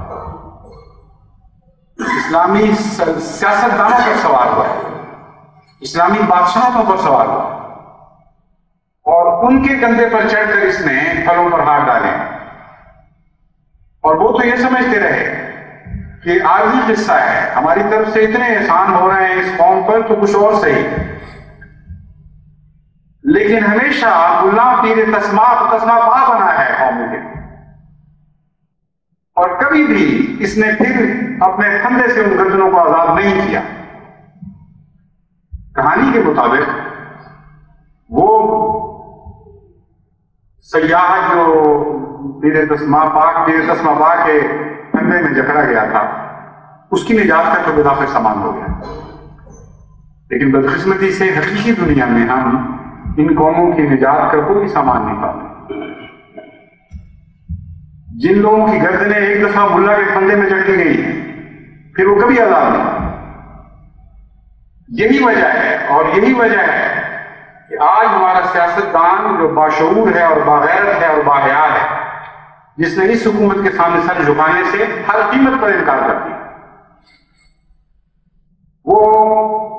اسلامی سیاستدانوں پر سوار ہوا ہے، اسلامی بادشاہوں پر سوار ہوا ہے، اور ان کے کندھے پر چڑھ کر اس نے پھلوں پر ہاتھ ڈالے، اور وہ تو یہ سمجھتے رہے کہ عارضی قصہ ہے، ہماری طرف سے اتنے احسان ہو رہے ہیں اس قوم پر تو کچھ اور صحیح، لیکن ہمیشہ ملاں پیر تسمہ پا بنا ہے قوموں کے، اور کبھی بھی اس نے پھر اپنے پھندے سے ان گردنوں کو آزاد نہیں کیا۔ کہانی کے مطابق وہ سیاح جو پیر تسمہ پاک کے پھندے میں جکڑا گیا تھا، اس کی نجات کا تو بظاہر سامان ہو گیا، لیکن بدقسمتی سے حقیقی دنیا میں ہم ان قوموں کی نجات کا کوئی سامان نہیں پاتے۔ جن لوگوں کی گردنیں ایک دفعہ ملا کے پھندے میں جکڑی گئی ہیں پھر وہ کبھی آزاد نہیں۔ یہی وجہ ہے، اور یہی وجہ ہے کہ آج ہمارا سیاستدان جو باشعور ہے اور باغیرت ہے اور باحیا ہے، جس نے اس حکومت کے سامنے سر جھکانے سے ہر قیمت پر انکار کر دیا، وہ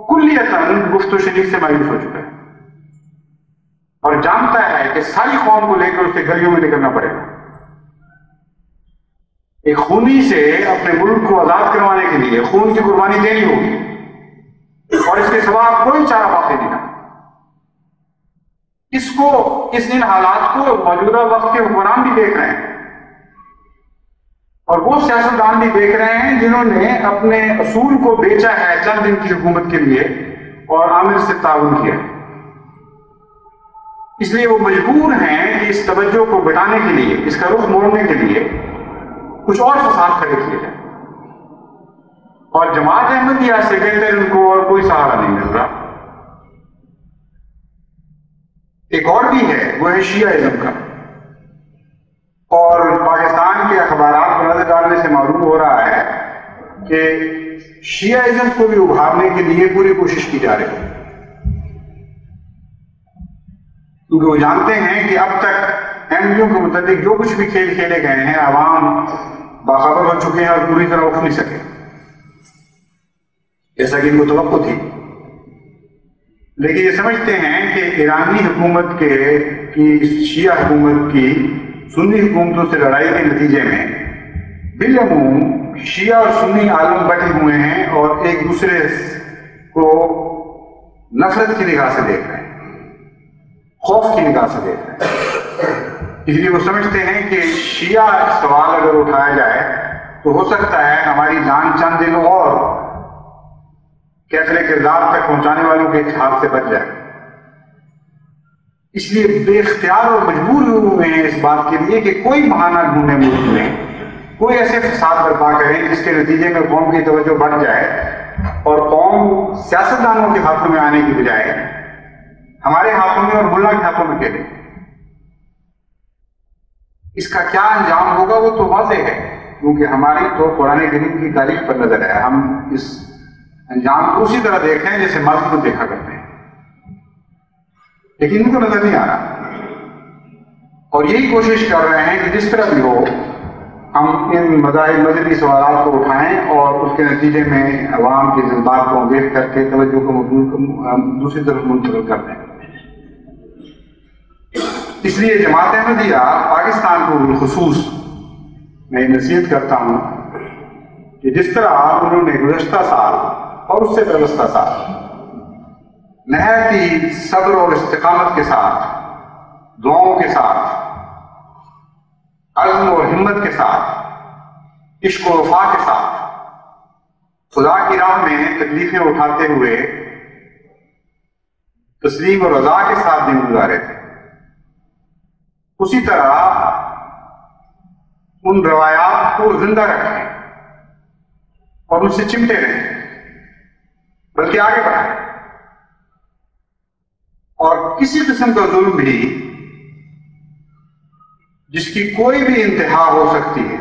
کلیتاً گفت و شنید سے مایوس ہو چکا ہے اور جانتا ہے کہ ساری قوم کو لے کر اسے گلیوں میں نکلنا پڑے گا۔ ایک خونی سے اپنے ملک کو آزاد کروانے کے لیے خون کی قربانی دینی ہوگی، اور اس کے سوا کوئی چارہ باقی نہیں رہا۔ ان حالات کو موجودہ وقت کے حکمران بھی دیکھ رہے ہیں، اور وہ سیاستدان بھی دیکھ رہے ہیں جنہوں نے اپنے اصول کو بیچا ہے چند دن کی حکومت کے لیے اور عامر سے تعاون کیا۔ اس لیے وہ مجبور ہیں کہ اس توجہ کو بٹانے کے لیے، اس کا رخ موڑنے کے لیے کچھ اور فساد کھڑے کیے جائیں، اور جماعت احمدیہ سے بہتر ان کو اور کوئی سہارا نہیں مل رہا۔ ایک اور بھی ہے، وہ ہے شیعہ ازم کا، اور پاکستان کے اخبارات پر نظر ڈالنے سے معلوم ہو رہا ہے کہ شیعہ ازم کو بھی ابھارنے کے لیے پوری کوشش کی جا رہی ہے، کیونکہ وہ جانتے ہیں کہ اب تک احمدیوں کے متعلق جو کچھ بھی کھیل کھیلے گئے ہیں عوام باخبر ہو چکے ہیں اور پوری طرح اٹھ نہیں سکے جیسا کہ ان کو توقع تھی۔ لیکن یہ سمجھتے ہیں کہ ایرانی حکومت کی شیعہ حکومت کی سنی حکومتوں سے لڑائی کے نتیجے میں بالعموم شیعہ اور سنی عالم بٹے ہوئے ہیں اور ایک دوسرے کو نفرت کی نگاہ سے دیکھ رہے ہیں، خوف کی نگاہ سے دیکھ رہے ہیں۔ اس لیے وہ سمجھتے ہیں کہ شیعہ سوال اگر اٹھایا جائے تو ہو سکتا ہے ہماری جان چند دن اور کیسرے کردار تک پہنچانے والوں کے اتحاد سے بچ جائے۔ اس لیے بے اختیار اور مجبور ہوئے ہیں اس بات کے لیے کہ کوئی بہانہ ڈھونڈے ملک میں، کوئی ایسے فساد برپا کریں جس کے نتیجے میں قوم کی توجہ بڑھ جائے اور قوم سیاستدانوں کے ہاتھوں میں آنے کی بجائے ہمارے ہاتھوں میں اور ملا کے ہاتھوں میں کھیلے۔ اس کا کیا انجام ہوگا وہ تو واضح ہے، کیونکہ ہماری تو قرآن کریم کی تاریخ پر نظر ہے۔ ہم اس انجام کو اسی طرح دیکھ رہے ہیں جیسے ماضی کو دیکھا کرتے ہیں، لیکن ان کو نظر نہیں آ رہا، اور یہی کوشش کر رہے ہیں کہ جس طرح بھی ہو ہم ان مذاہب مذہبی سوالات کو اٹھائیں اور اس کے نتیجے میں عوام کے جذبات کو انگیز کر کے توجہ کو دوسری طرف منتقل کر دیں۔ اس لیے جماعت احمدیہ پاکستان کو بالخصوص میں یہ نصیحت کرتا ہوں کہ جس طرح انہوں نے گزشتہ سال اور اس سے گزشتہ سال نہایت ہی صبر اور استقامت کے ساتھ، دعاؤں کے ساتھ، عزم اور ہمت کے ساتھ، عشق و وفا کے ساتھ خدا کی راہ میں تکلیفیں اٹھاتے ہوئے تسلیم اور رضا کے ساتھ دن گزارے تھے، اسی طرح ان روایات کو زندہ رکھیں اور ان سے چمٹے رہیں، بلکہ آگے بڑھیں، اور کسی قسم کا ظلم بھی جس کی کوئی بھی انتہا ہو سکتی ہے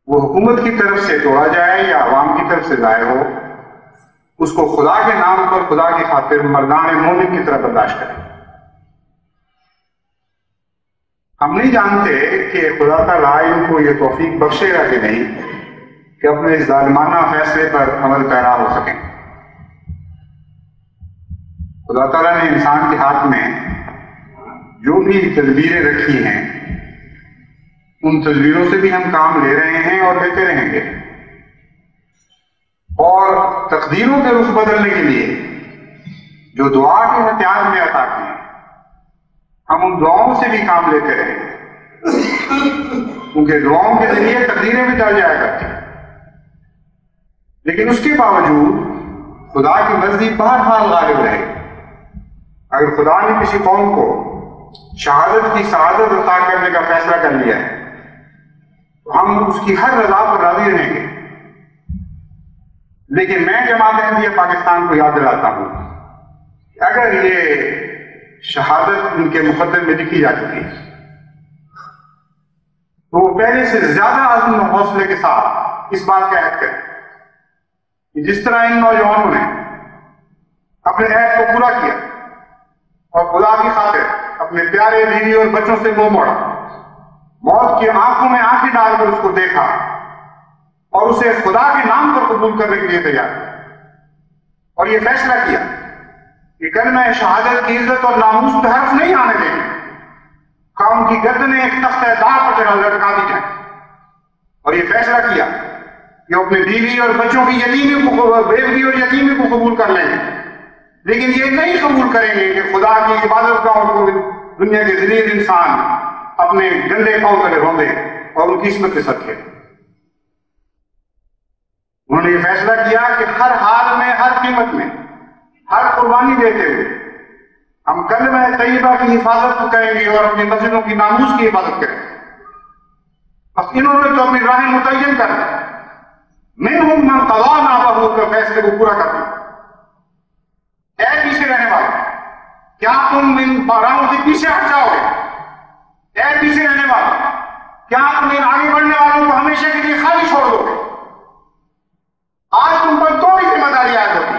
وہ حکومت کی طرف سے توڑا جائے یا عوام کی طرف سے ظاہر ہو، اس کو خدا کے نام پر، خدا کی خاطر مردان مومن کی طرح برداشت کریں۔ ہم نہیں جانتے کہ خدا تعالیٰ ان کو یہ توفیق بخشے گا کہ نہیں کہ اپنے ظالمانہ فیصلے پر عمل پیرا ہو سکیں۔ خدا تعالیٰ نے انسان کے ہاتھ میں جو بھی تدبیریں رکھی ہیں ان تدبیروں سے بھی ہم کام لے رہے ہیں اور لیتے رہیں گے، اور تقدیروں کے رخ بدلنے کے لیے جو دعا کے ہتھیار میں عطا کیے ہم ان دعاؤں سے بھی کام لیتے رہیں گے، کیونکہ دعاؤں کے ذریعے تقدیریں بھی ڈال جایا کرتی ہیں۔ لیکن اس کے باوجود خدا کی مرضی بہرحال غالب رہے۔ اگر خدا نے کسی قوم کو شہادت کی سعادت عطا کرنے کا فیصلہ کر لیا ہے تو ہم اس کی ہر رضا پر راضی رہیں گے۔ لیکن میں جماعت احمدیہ پاکستان کو یاد دلاتا ہوں کہ اگر یہ شہادت ان کے مقدر میں لکھی جا چکی ہے تو وہ پہلے سے زیادہ عزم و حوصلے کے ساتھ اس بات کا عہد کریں کہ جس طرح ان نوجوانوں نے اپنے عہد کو پورا کیا اور خدا کی خاطر اپنے پیارے بیوی اور بچوں سے منہ موڑا، موت کی آنکھوں میں آنکھیں ڈال کر اس کو دیکھا اور اسے خدا کے نام پر قبول کرنے کے لیے تیار کیا، اور یہ فیصلہ کیا کہ کلمہ شہادت کی عزت اور ناموس پہ حرف نہیں آنے دیں گے، ان کی گردنیں ایک تخت دار پر چڑھا لٹکا دی جائیں، اور یہ فیصلہ کیا کہ وہ اپنے بیوی اور بچوں کی یتیمی اور یتیمی کو قبول کر لیں گے، لیکن یہ نہیں قبول کریں گے کہ خدا کی عبادت کا ان کو دنیا کے ذلیل انسان اپنے گندے پاؤں تلے روندے اور ان کی عصمت کے ساتھ کھیلے۔ انہوں نے یہ فیصلہ کیا کہ ہر حال میں، ہر قیمت میں، ہر قربانی دیتے ہوئے ہم کلمہ طیبہ کی حفاظت کریں گے اور اپنی مسجدوں کی ناموس کی حفاظت کریں گے۔ بس انہوں نے تو اپنی راہیں متعین کر دی، منہم من قضیٰ نحبہ کے فیصلے کو پورا کر دیا۔ اے پیچھے رہنے والے، کیا تم ان راہوں سے پیچھے ہٹ جاؤ گے؟ اے پیچھے رہنے والے، کیا تم ان آگے بڑھنے والوں کو ہمیشہ کے لیے خالی چھوڑ دو گے؟ آج تم پر دو ہی ذمہ داری عائد ہوتی ہے،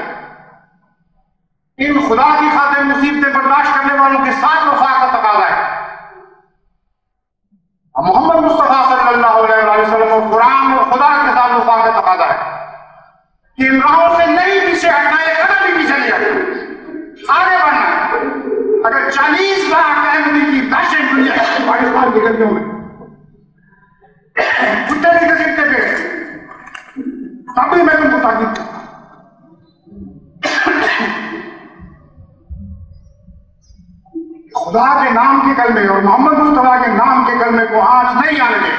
ان خدا کی خاطر مصیبتیں برداشت کرنے والوں کے ساتھ وفات کا تقاضا ہے، محمد مصطفیٰ صلی اللہ علیہ وسلم اور قرآن اور خدا کے ساتھ وفات کا تقاضا ہے کہ ان راہوں سے نہیں پیچھے ہٹنا ہے، قدم بھی پیچھے نہیں ہٹنا، آگے بڑھنا ہے۔ اگر 40 لاکھ احمدی کی دہشت دنیا پاکستان کی گلیوں میں کتے نہیں گھسیٹتے پہ تب بھی میں تم کو تاکید کرتا ہوں، خدا کے نام کے کلمے اور محمد مصطفیٰ کے نام کے کلمے کو آنچ نہیں آنے دیں،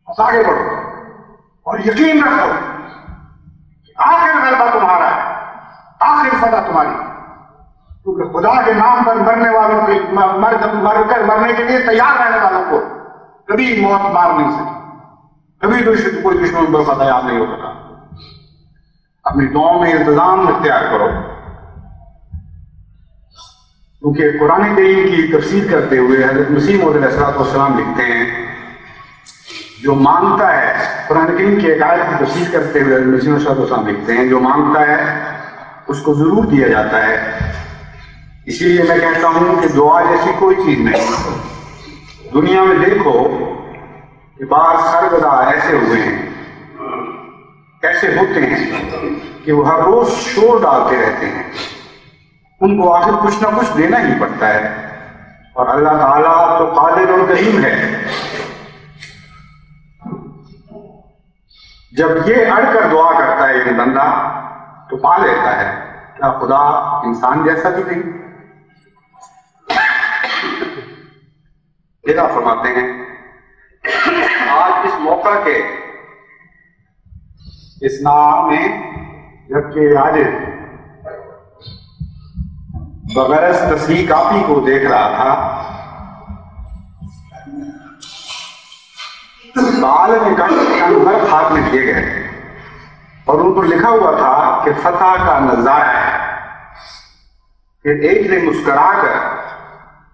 بس آگے بڑھو اور یقین رکھو کہ آخر غلبہ تمہارا ہے، آخر فتح تمہاری، کیونکہ خدا کے نام پر مرنے والوں کے مر کر مرنے کے لیے تیار رہنے والوں کو کبھی موت مار نہیں سکی، کبھی کوئی دشمن پر فتح یاب نہیں ہو سکا۔ اپنی دعاؤں میں انتظام اختیار کرو، کیونکہ قرآن کریم کی تفصیل کرتے ہوئے حضرت مسیح علیہ السلام لکھتے ہیں جو مانگتا ہے، قرآن کریم کی ایک آیت کی تفصیل کرتے ہوئے حضرت مسیح علیہ السلام لکھتے ہیں جو مانگتا ہے اس کو ضرور دیا جاتا ہے۔ اسی لیے میں کہتا ہوں کہ دعا جیسی کوئی چیز نہیں۔ دنیا میں دیکھو کہ بعض سرگردہ ایسے ہوئے ہیں، ایسے ہوتے ہیں کہ وہ ہر روز شور ڈالتے رہتے ہیں، ان کو آخر کچھ نہ کچھ دینا ہی پڑتا ہے، اور اللہ تعالیٰ تو قادر اور کریم ہے، جب یہ اڑ کر دعا کرتا ہے یہ بندہ تو پا لیتا ہے۔ کیا خدا انسان جیسا بھی نہیں؟ یہ فرماتے ہیں آج اس موقع کے اس نام میں جبکہ آج بغیر تصریح کاپی کو دیکھ رہا تھا، عالم مرد ہاتھ میں دیے گئے اور ان پر لکھا ہوا تھا کہ فتح کا نظارہ ہے۔ پھر ایک نے مسکرا کر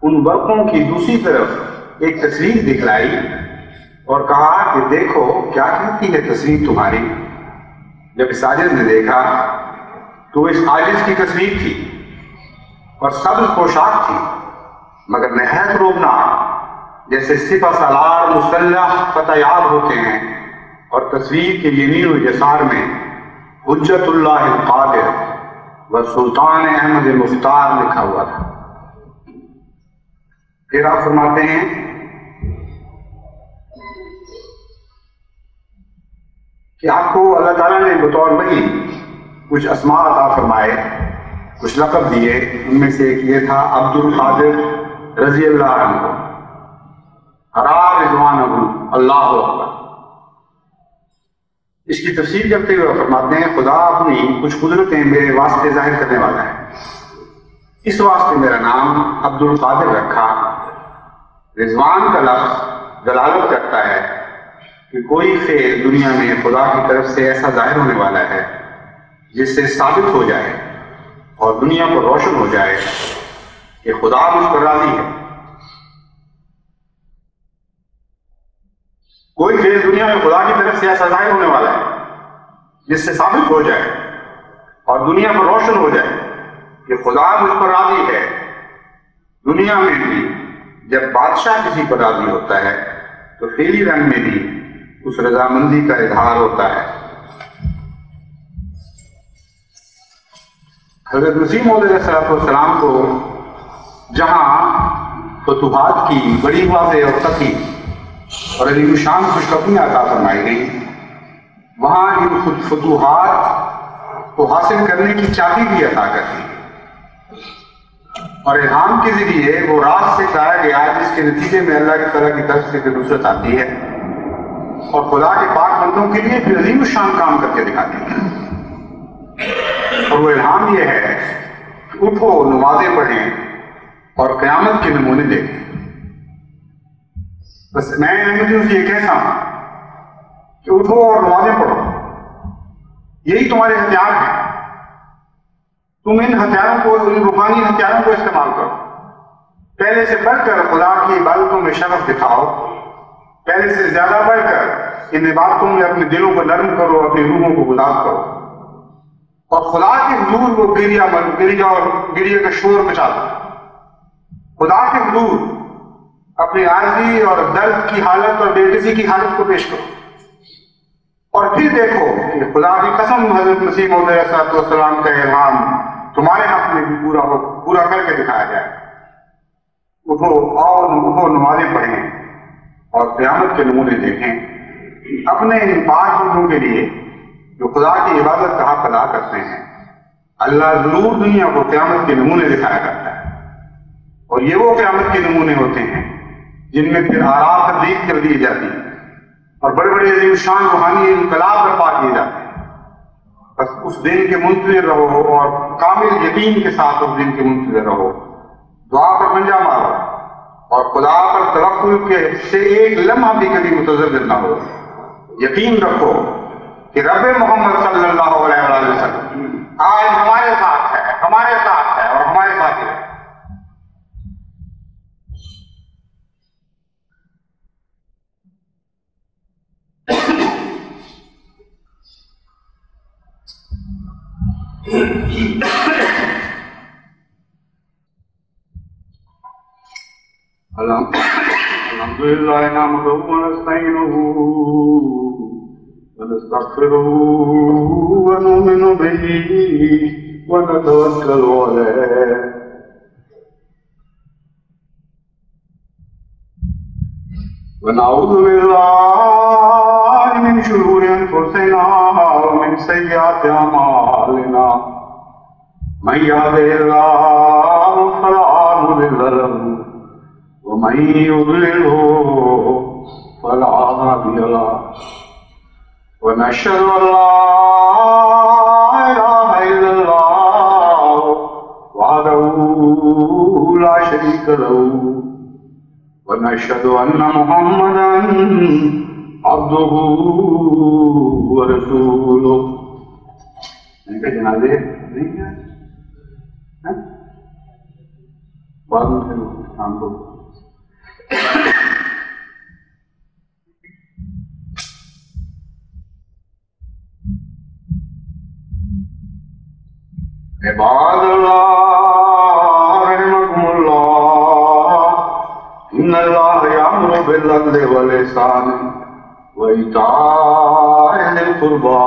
ان ورقوں کی دوسری طرف ایک تصویر دکھلائی اور کہا کہ دیکھو کیا کہتی ہے تصویر تمہاری۔ جب اس عاجز نے دیکھا تو اس عاجز کی تصویر تھی اور سبز پوشاک تھی، مگر نہایت روبناک، جیسے سپہ سالار مسلح فتح یاب ہوتے ہیں، اور تصویر کے یمین و یسار میں حجت اللہ القادر و سلطان احمد مختار لکھا ہوا تھا۔ پھر آپ فرماتے ہیں کہ آپ کو اللہ تعالیٰ نے بطور وحی کچھ اسماء عطا فرمائے، کچھ لقب دیے، ان میں سے ایک یہ تھا عبد القادر رضی اللہ عنہ، رضوانہ اللہ اکبر۔ اس کی تفصیل کرتے ہوئے فرماتے ہیں خدا اپنی کچھ قدرتیں میرے واسطے ظاہر کرنے والا ہے، اس واسطے میرا نام عبد القادر رکھا۔ رضوان کا لفظ دلالت کرتا ہے کہ کوئی فعل دنیا میں خدا کی طرف سے ایسا ظاہر ہونے والا ہے جس سے ثابت ہو جائے اور دنیا پر روشن ہو جائے کہ خدا مجھ پر راضی ہے۔ کوئی فعل دنیا میں خدا کی طرف سے ایسا ظاہر ہونے والا ہے جس سے ثابت ہو جائے اور دنیا پر روشن ہو جائے کہ خدا مجھ پر راضی ہے۔ دنیا میں بھی جب بادشاہ کسی پر راضی ہوتا ہے تو فعلی رنگ میں بھی اس رضامندی کا اظہار ہوتا ہے۔ حضرت مسیم علیہ السلام کو جہاں فتوحات کی بڑی واضح اور قطعی اور عظیم الشان خوشخبریاں عطا فرمائی گئیں، وہاں ان فتوحات کو حاصل کرنے کی چابی بھی عطا کر دی اور الہام کے ذریعے وہ راز سے کہا گیا جس کے نتیجے میں اللہ تعالیٰ کی طرف سے نصرت آتی ہے اور خدا کے پاک بندوں کے لیے پھر عظیم الشان کام کر کے دکھاتی ہے۔ اور وہ الہام یہ ہے کہ اٹھو نمازیں پڑھیں اور قیامت کے نمونے دیکھیں۔ بس میں احمدیوں سے یہ کہتا ہوں کہ اٹھو اور نمازیں پڑھو، یہی تمہارے ہتھیار ہیں۔ تم ان ہتھیاروں کو، ان روحانی ہتھیاروں کو استعمال کرو، پہلے سے بڑھ کر خدا کی عبادتوں میں شغف دکھاؤ، پہلے سے زیادہ بڑھ کر ان عبادتوں میں اپنے دلوں کو نرم کرو، اپنی روحوں کو گلاب کرو اور خدا کے حضور وہ گریہ کا شور مچا دو۔ خدا کے حضور اپنی عاجزی اور درد کی حالت اور بے کسی کی حالت کو پیش کرو اور پھر دیکھو کہ خدا کی قسم حضرت مسیح علیہ السلام کا الہام تمہارے حق میں بھی پورا کر کے دکھایا جائے۔ اٹھو نمازیں پڑھیں اور قیامت کے نمونے دیکھیں اپنے ان پاک بندوں کے لیے جو خدا کی عبادت کا حق ادا کرتے ہیں۔ اللہ ضرور دنیا کو قیامت کے نمونے دکھایا کرتا ہے اور یہ وہ قیامت کے نمونے ہوتے ہیں جن میں پھر آرام تبدیل کر دی جاتی ہیں اور بڑے بڑے عظیم شان روحانی انقلاب برپا کیے جاتے ہیں۔ بس اس دن کے منتظر رہو اور کامل یقین کے ساتھ اس دن کے منتظر رہو، دعا پر پنجہ مارو اور خدا پر توکل کے سے ایک لمحہ بھی کبھی متزلزل نہ ہو۔ یقین رکھو کہ رب محمد صلی اللہ علیہ وسلم آج ہمارے ساتھ ہے اور ہمارے ساتھ ہی ہے۔ الحمدللہ نحمدہ ونستعینہ ونستغفرہ ونؤمن بہ ونتوکل علیہ ونعوذ باللہ من شرور انفسنا ومن سیئات اعمالنا من یهده اللہ فلا مضل له ومن يضلله فلا هادي له ونشهد ان لا اله الا الله وحده لا شريك له ونشهد ان محمدا عبده ورسوله۔ ان کے جنازے نہیں ہیں بعد میں شام کو عباد اللہ رحمكم اللہ ان اللہ یامر بالعدل والإحسان وإیتاء ذی القربى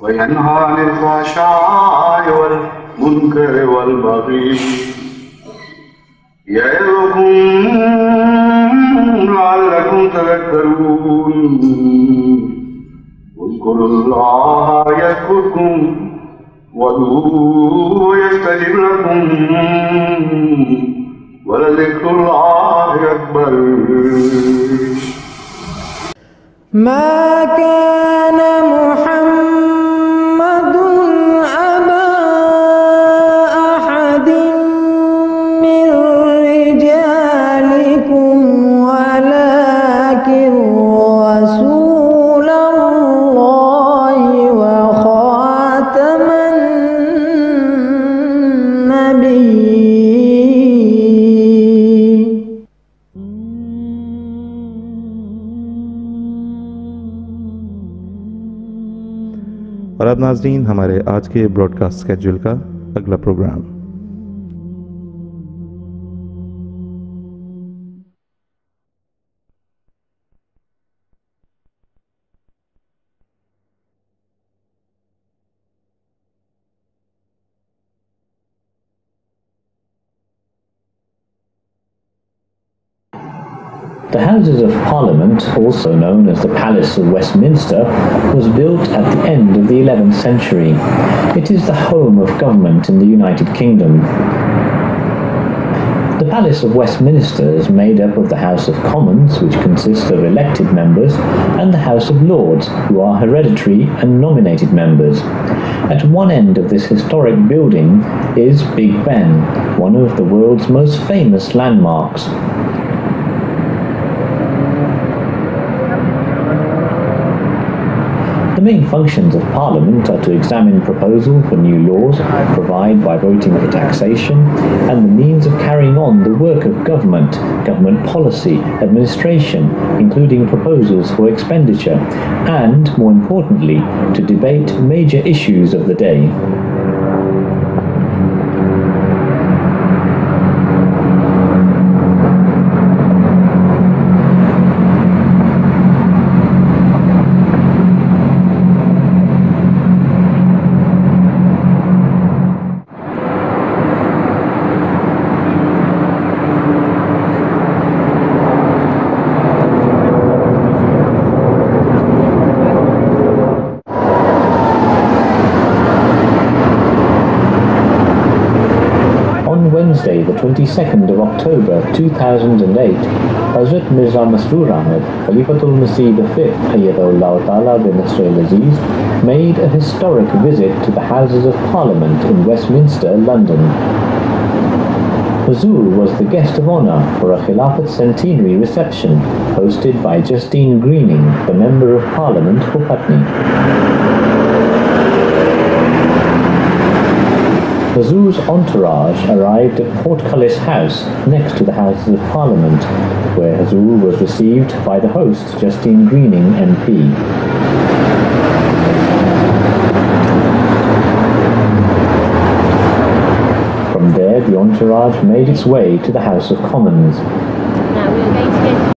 وینہی عن الفحشاء والمنکر والبغی يعظكم لعلكم تذكرون اذكروا الله يذكركم وادعوه يستجب لكم ولذكر الله أكبر. ما كان محمد أبا أحد من رجالكم ولكن رسول الله وخاتم النبيين. اور اب ناظرین ہمارے آج کے براڈ کاسٹ اسکیڈول کا اگلا programme. The Houses of Parliament, also known as the Palace of Westminster, was built at the end of the 11th century. It is the home of government in the United Kingdom. The Palace of Westminster is made up of the House of Commons, which consists of elected members, and the House of Lords, who are hereditary and nominated members. At one end of this historic building is Big Ben, one of the world's most famous landmarks. The main functions of Parliament are to examine proposals for new laws, provide by voting for taxation, and the means of carrying on the work of government, government policy, administration, including proposals for expenditure, and, more importantly, to debate major issues of the day. Wednesday, the 22nd of October 2008, Hazrat Mirza Masrur Ahmad, Khalifatul Masih V, Ayyadahullah Ta'ala bin Nasr al-Aziz, made a historic visit to the Houses of Parliament in Westminster, London. Hazur was the guest of honour for a Khilafat centenary reception hosted by Justine Greening, the Member of Parliament for Putney. Hazur's entourage arrived at Portcullis House, next to the Houses of Parliament, where Hazur was received by the host, Justine Greening MP. From there, the entourage made its way to the House of Commons.